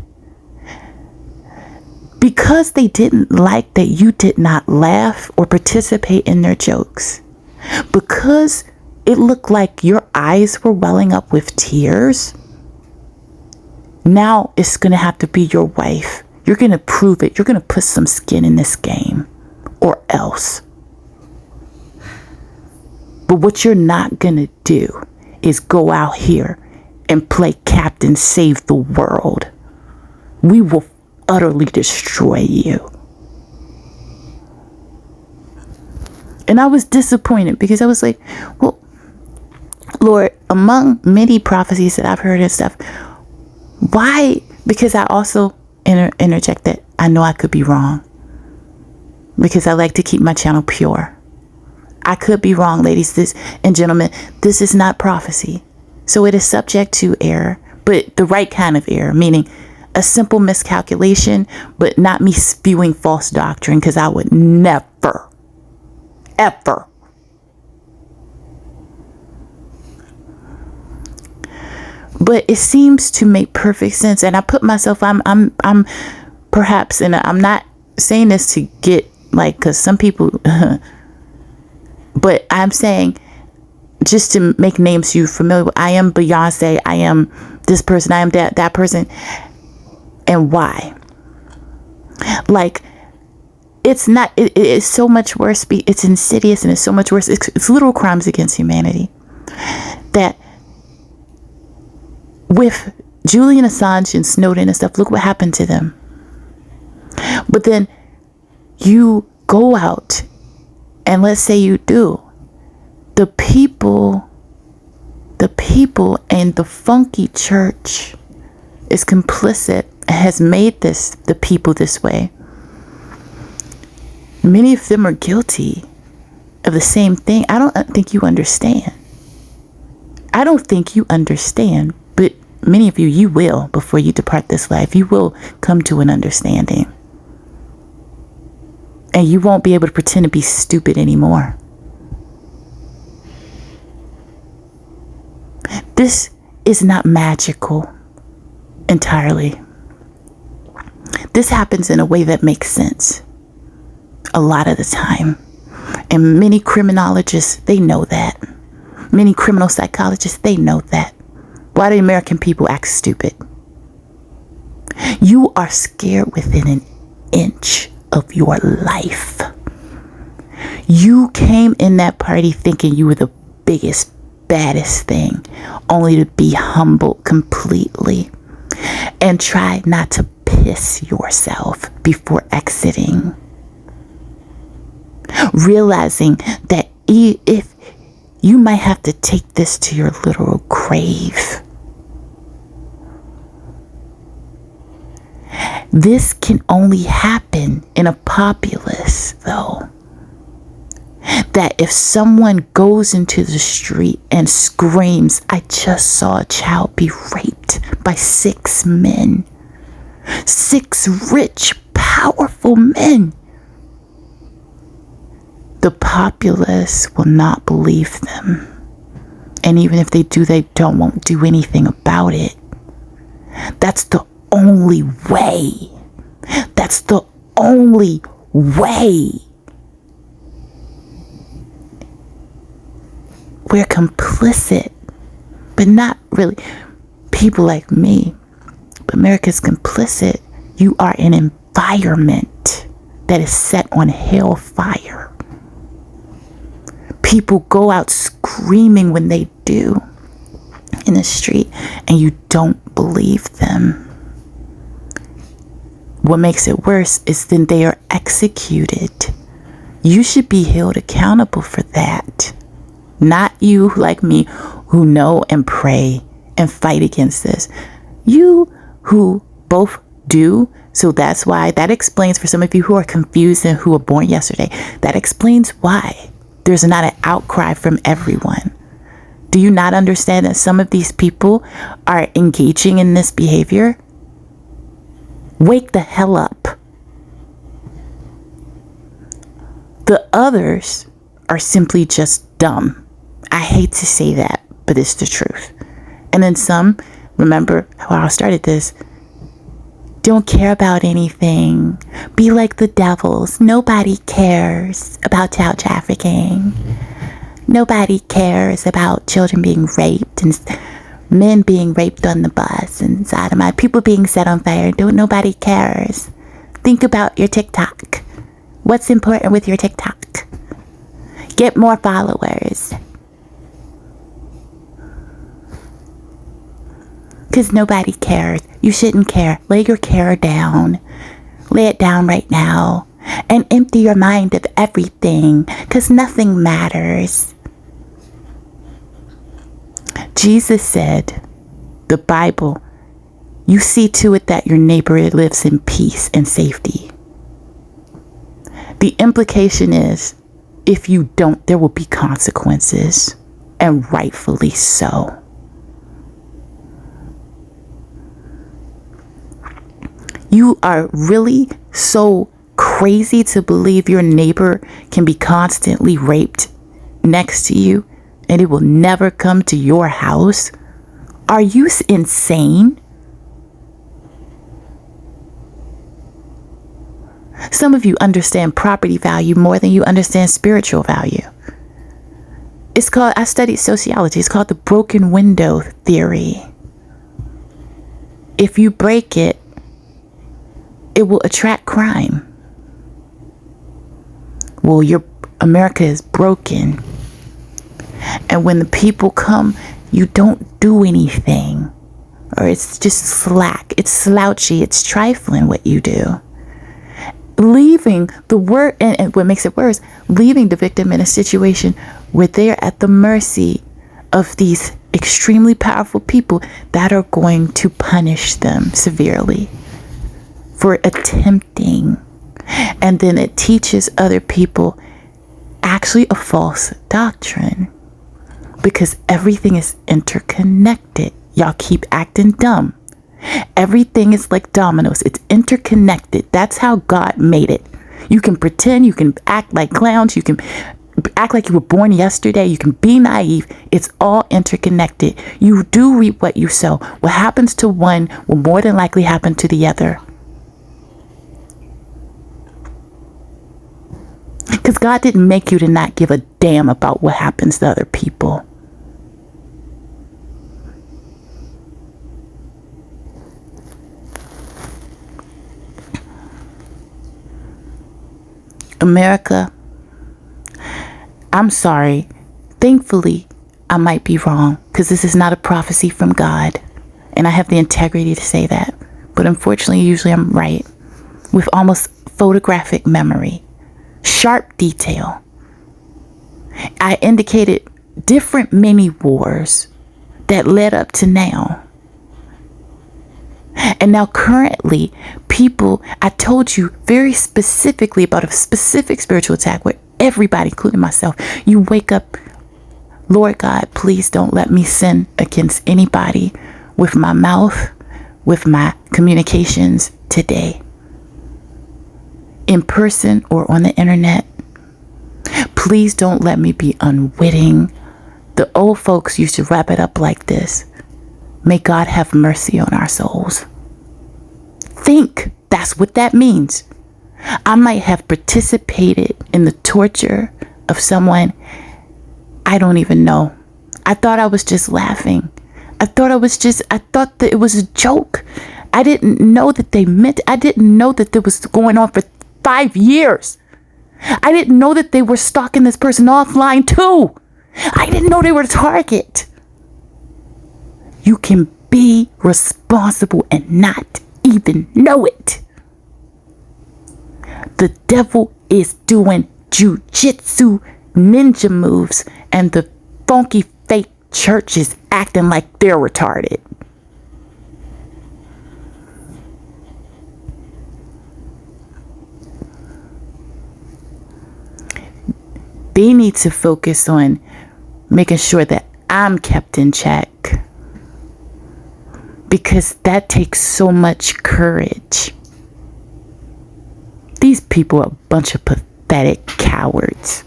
because they didn't like that you did not laugh or participate in their jokes, because it looked like your eyes were welling up with tears. Now it's going to have to be your wife. You're going to prove it. You're going to put some skin in this game, or else. But what you're not going to do is go out here and play Captain Save the World. We will utterly destroy you. And I was disappointed, because I was like, well, Lord, among many prophecies that I've heard and stuff, why? Because I also interject that I know I could be wrong, because I like to keep my channel pure. I could be wrong, ladies and gentlemen. This is not prophecy. So it is subject to error, but the right kind of error, meaning a simple miscalculation, but not me spewing false doctrine, because I would never, ever. But it seems to make perfect sense. And I put myself, I'm perhaps, and I'm not saying this to get like, because some people, but I'm saying, just to make names you familiar with, I am Beyonce, I am this person, I am that person. And why? Like, it's not, it's so much worse. It's insidious, and it's so much worse. It's literal crimes against humanity. That with Julian Assange and Snowden and stuff, look what happened to them. But then you go out, and let's say you do. The people and the funky church is complicit, has made the people this way. Many of them are guilty of the same thing. I don't think you understand. I don't think you understand, but many of you will before you depart this life. You will come to an understanding. And you won't be able to pretend to be stupid anymore. This is not magical entirely. This happens in a way that makes sense a lot of the time. And many criminologists, they know that. Many criminal psychologists, they know that. Why do American people act stupid? You are scared within an inch of your life. You came in that party thinking you were the biggest, baddest thing, only to be humbled completely. And try not to piss yourself before exiting. Realizing that if you might have to take this to your literal grave. This can only happen in a populace, though. That if someone goes into the street and screams, I just saw a child be raped by 6 men. 6 rich, powerful men. The populace will not believe them. And even if they do, they won't do anything about it. That's the only way. That's the only way. we're complicit, but not really people like me. But America's complicit. You are an environment that is set on hellfire. People go out screaming when they do in the street, and you don't believe them. What makes it worse is then they are executed. You should be held accountable for that. Not you like me who know and pray and fight against this. You who both do. So that's why, that explains for some of you who are confused and who were born yesterday, that explains why there's not an outcry from everyone. Do you not understand that some of these people are engaging in this behavior? Wake the hell up. The others are simply just dumb. I hate to say that, but it's the truth. And then some, remember how I started this, don't care about anything. Be like the devils. Nobody cares about child trafficking. Nobody cares about children being raped and men being raped on the bus and sodomized, people being set on fire. Nobody cares. Think about your TikTok. What's important with your TikTok? Get more followers. Because nobody cares. You shouldn't care. Lay your care down. Lay it down right now. And empty your mind of everything. Because nothing matters. Jesus said, the Bible, you see to it that your neighbor lives in peace and safety. The implication is, if you don't, there will be consequences. And rightfully so. You are really so crazy to believe your neighbor can be constantly raped next to you and it will never come to your house? Are you insane? Some of you understand property value more than you understand spiritual value. It's called, I studied sociology, it's called the broken window theory. If you break it, it will attract crime. Well, America is broken. And when the people come, you don't do anything. Or it's just slack. It's slouchy. It's trifling what you do. Leaving the word, and what makes it worse, leaving the victim in a situation where they're at the mercy of these extremely powerful people that are going to punish them severely for attempting. And then it teaches other people actually a false doctrine, because everything is interconnected. Y'all keep acting dumb. Everything is like dominoes. It's interconnected. That's how God made it. You can pretend, you can act like clowns, you can act like you were born yesterday, you can be naive. It's all interconnected. You do reap what you sow. What happens to one will more than likely happen to the other. Because God didn't make you to not give a damn about what happens to other people. America, I'm sorry. Thankfully, I might be wrong, because this is not a prophecy from God. And I have the integrity to say that. But unfortunately, usually I'm right. With almost photographic memory. Sharp detail. I indicated different mini wars that led up to now. And now currently, people, I told you very specifically about a specific spiritual attack where everybody, including myself, you wake up, Lord God, please don't let me sin against anybody with my mouth, with my communications today. In person or on the internet. Please don't let me be unwitting. The old folks used to wrap it up like this. May God have mercy on our souls. Think that's what that means. I might have participated in the torture of someone I don't even know. I thought I was just laughing. I thought that it was a joke. I didn't know that they meant it. I didn't know that it was going on for 5 years. I didn't know that they were stalking this person offline too. I didn't know they were a target. You can be responsible and not even know it. The devil is doing jujitsu ninja moves, and the funky fake church is acting like they're retarded. They need to focus on making sure that I'm kept in check, because that takes so much courage. These people are a bunch of pathetic cowards.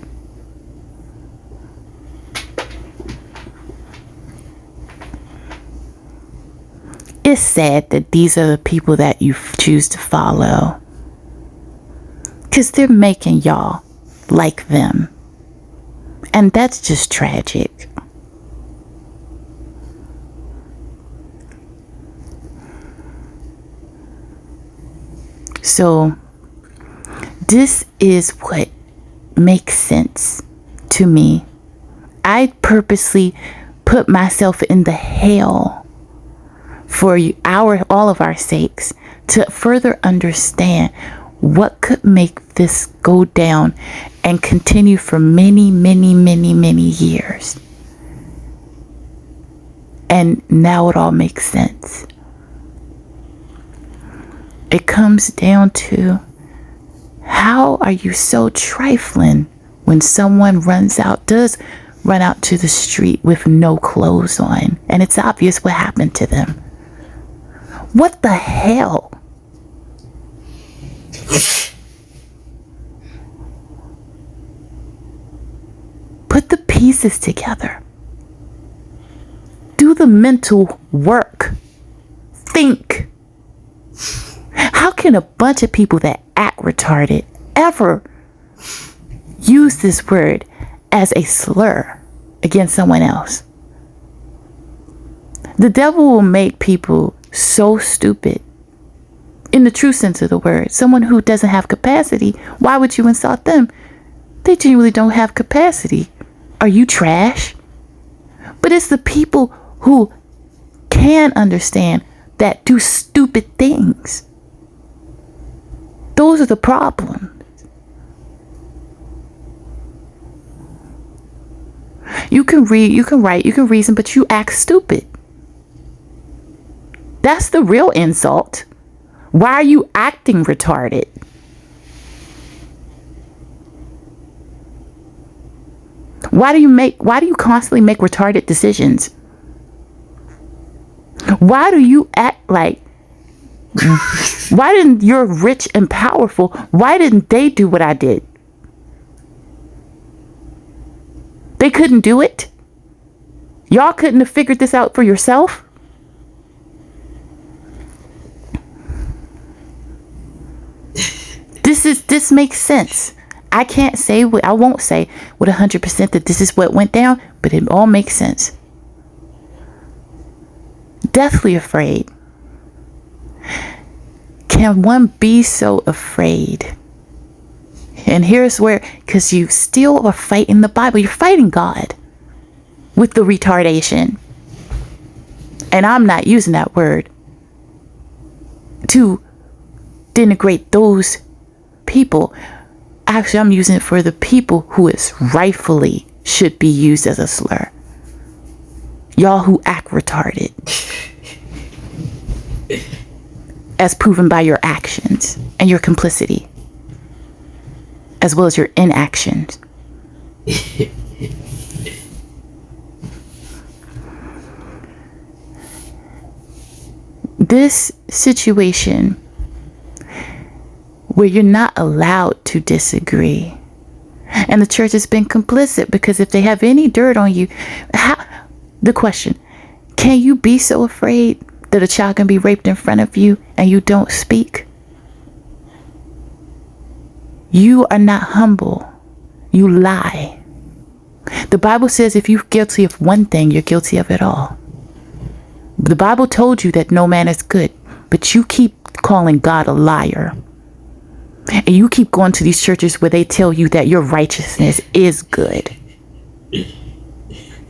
It's sad that these are the people that you choose to follow, because they're making y'all like them. And that's just tragic. So this is what makes sense to me. I purposely put myself in the hell for all of our sakes, to further understand what could make this go down and continue for many, many, many, many years. And now it all makes sense. It comes down to, how are you so trifling when someone does run out to the street with no clothes on, and it's obvious what happened to them? What the hell? Put the pieces together. Do the mental work. Think. How can a bunch of people that act retarded ever use this word as a slur against someone else? The devil will make people so stupid, in the true sense of the word. Someone who doesn't have capacity, why would you insult them? They genuinely don't have capacity. Are you trash? But it's the people who can understand that do stupid things. Those are the problems. You can read, you can write, you can reason, but you act stupid. That's the real insult. Why are you acting retarded? Why do you constantly make retarded decisions? Why do you act like, why didn't you're rich and powerful? Why didn't they do what I did? They couldn't do it? Y'all couldn't have figured this out for yourself? This makes sense. I won't say with 100% that this is what went down, but it all makes sense. Deathly afraid. Can one be so afraid? And here's where, because you still are fighting the Bible, you're fighting God with the retardation. And I'm not using that word to denigrate those people. Actually, I'm using it for the people who is rightfully should be used as a slur. Y'all who act retarded. As proven by your actions and your complicity, as well as your inactions. This situation where you're not allowed to disagree, and the church has been complicit, because if they have any dirt on you, the question, can you be so afraid that a child can be raped in front of you and you don't speak? You are not humble. You lie. The The Bible says if you're guilty of one thing, you're guilty of it all. The Bible told you that no man is good, but you keep calling God a liar. And you keep going to these churches where they tell you that your righteousness is good.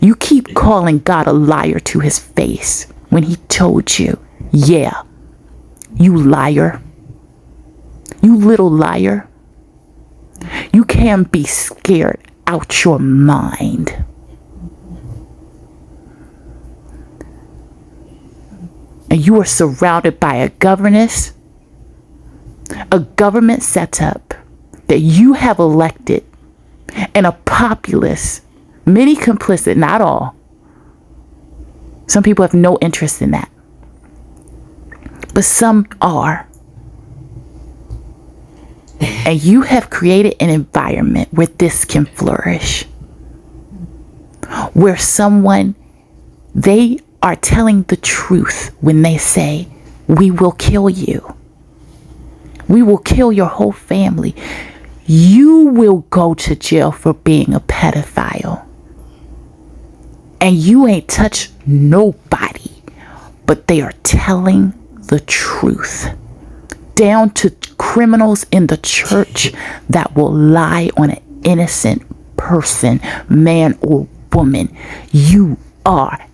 You keep calling God a liar to his face when he told you, yeah, you liar. You little liar. You can be scared out your mind. And you are surrounded by a government set up that you have elected, and a populace, many complicit, not all. Some people have no interest in that, but some are. And you have created an environment where this can flourish, where they are telling the truth when they say, we will kill you. We will kill your whole family. You will go to jail for being a pedophile. And you ain't touched nobody, but they are telling the truth. Down to criminals in the church that will lie on an innocent person, man or woman. You are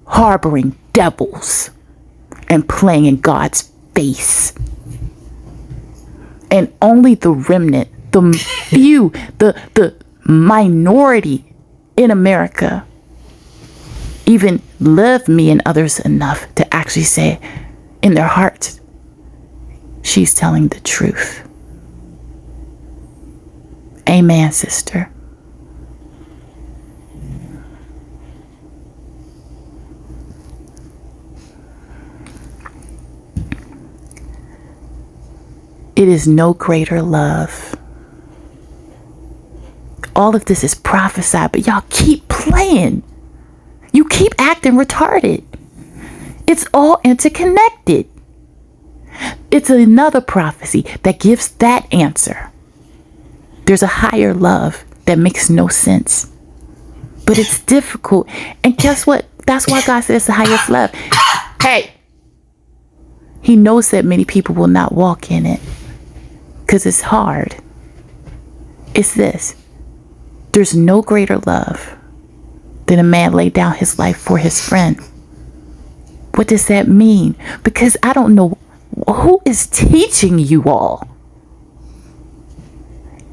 harboring devils and playing in God's face. And only the remnant, the few, the minority in America even love me and others enough to actually say in their hearts, she's telling the truth. Amen, sister. It is no greater love. All of this is prophesied, but y'all keep playing. You keep acting retarded. It's all interconnected. It's another prophecy that gives that answer. There's a higher love that makes no sense, but it's difficult. And guess what? That's why God says the highest love. Hey, he knows that many people will not walk in it because it's hard. It's this. There's no greater love than a man lay down his life for his friend. What does that mean? Because I don't know who is teaching you all.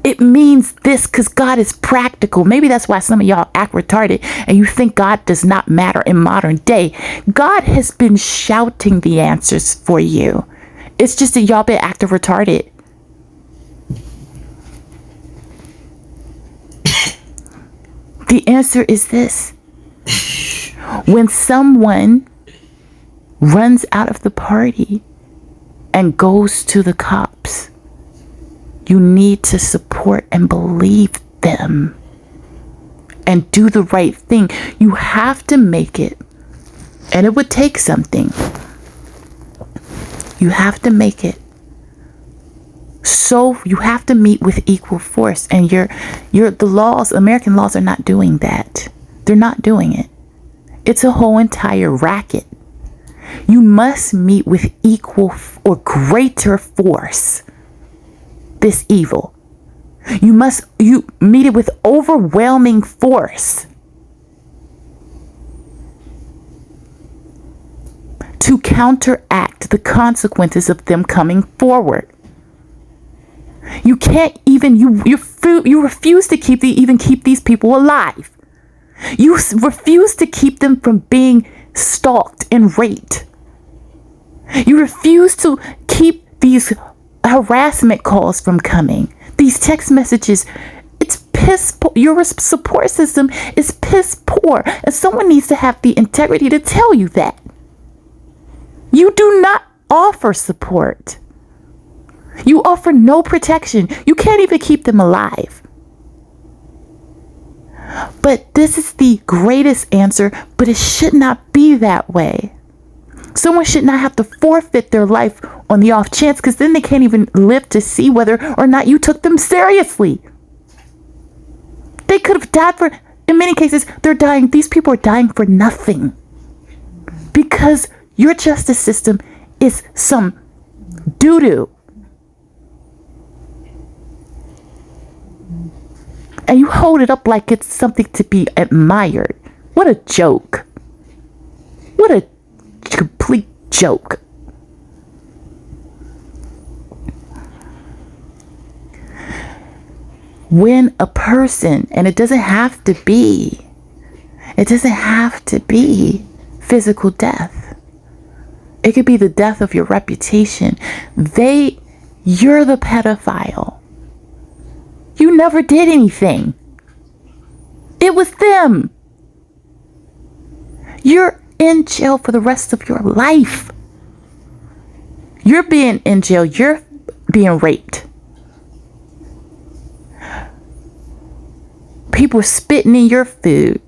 It means this because God is practical. Maybe that's why some of y'all act retarded and you think God does not matter in modern day. God has been shouting the answers for you. It's just that y'all been acting retarded. The answer is this. When someone runs out of the party and goes to the cops, you need to support and believe them and do the right thing. You have to make it, and it would take something. You have to make it. So you have to meet with equal force, and the laws, American laws are not doing that. They're not doing it. It's a whole entire racket. You must meet with equal or greater force this evil. You meet it with overwhelming force to counteract the consequences of them coming forward. You can't even, you refuse to keep these people alive. You refuse to keep them from being stalked and raped. You refuse to keep these harassment calls from coming. These text messages, it's piss poor. Your support system is piss poor. And someone needs to have the integrity to tell you that. You do not offer support. You offer no protection. You can't even keep them alive. But this is the greatest answer, but it should not be that way. Someone should not have to forfeit their life on the off chance, because then they can't even live to see whether or not you took them seriously. They could have died for In many cases, they're dying. These people are dying for nothing. Because your justice system is some doo-doo. And you hold it up like it's something to be admired. What a joke. What a complete joke. When a person, and it doesn't have to be physical death. It could be the death of your reputation. You're the pedophile. You never did anything. It was them. You're in jail for the rest of your life. You're being in jail. You're being raped. People spitting in your food,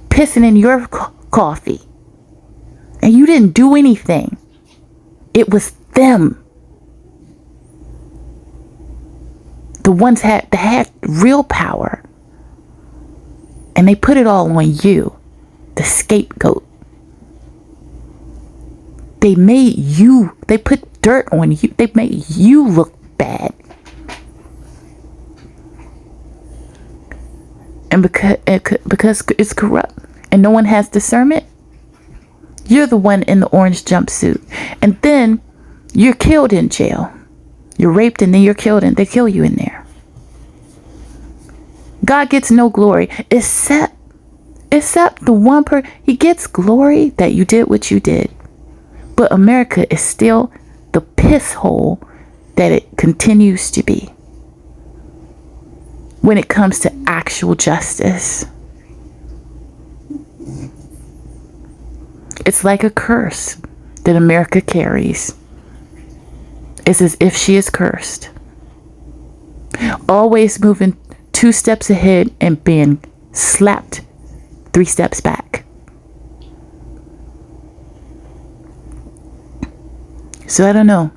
pissing in your coffee, and you didn't do anything. It was them. The ones that had real power, and they put it all on you, the scapegoat. They put dirt on you. They made you look bad. And because it's corrupt and no one has discernment, you're the one in the orange jumpsuit. And then you're killed in jail. You're raped and then you're killed and they kill you in there. God gets no glory except the one he gets glory that you did what you did. But America is still the piss hole that it continues to be when it comes to actual justice. It's like a curse that America carries. It's as if she is cursed. Always moving 2 steps ahead and being slapped 3 steps back. So I don't know.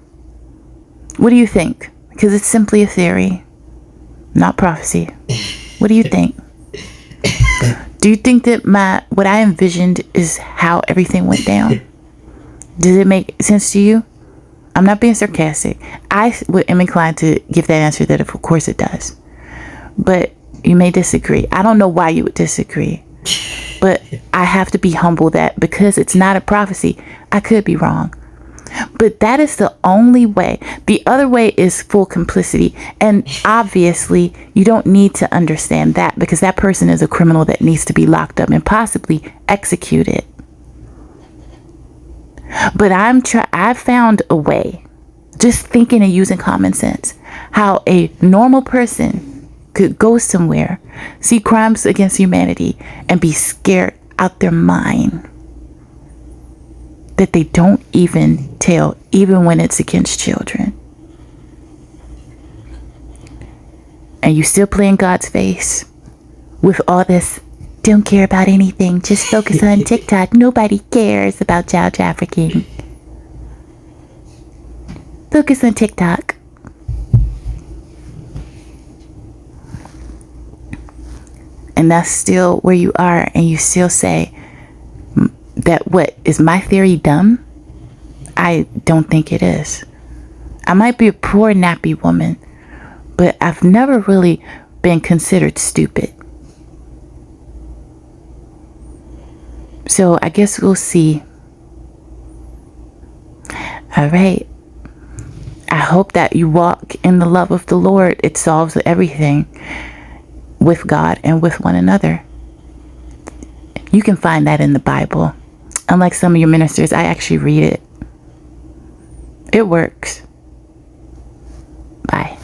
What do you think? Because it's simply a theory, not prophecy. What do you think? Do you think that what I envisioned is how everything went down? Does it make sense to you? I'm not being sarcastic. I am inclined to give that answer that of course it does. But you may disagree. I don't know why you would disagree. But I have to be humble that because it's not a prophecy, I could be wrong. But that is the only way. The other way is full complicity. And obviously, you don't need to understand that because that person is a criminal that needs to be locked up and possibly executed. But I've found a way, just thinking and using common sense, how a normal person could go somewhere, see crimes against humanity, and be scared out their mind. That they don't even tell, even when it's against children. And you still play in God's face with all this, don't care about anything, just focus on TikTok. Nobody cares about child trafficking. Focus on TikTok. And that's still where you are, and you still say, that what is my theory dumb? I don't think it is. I might be a poor nappy woman, but I've never really been considered stupid. So I guess we'll see. All right. I hope that you walk in the love of the Lord. It solves everything with God and with one another. You can find that in the Bible. Unlike some of your ministers, I actually read it. It works. Bye.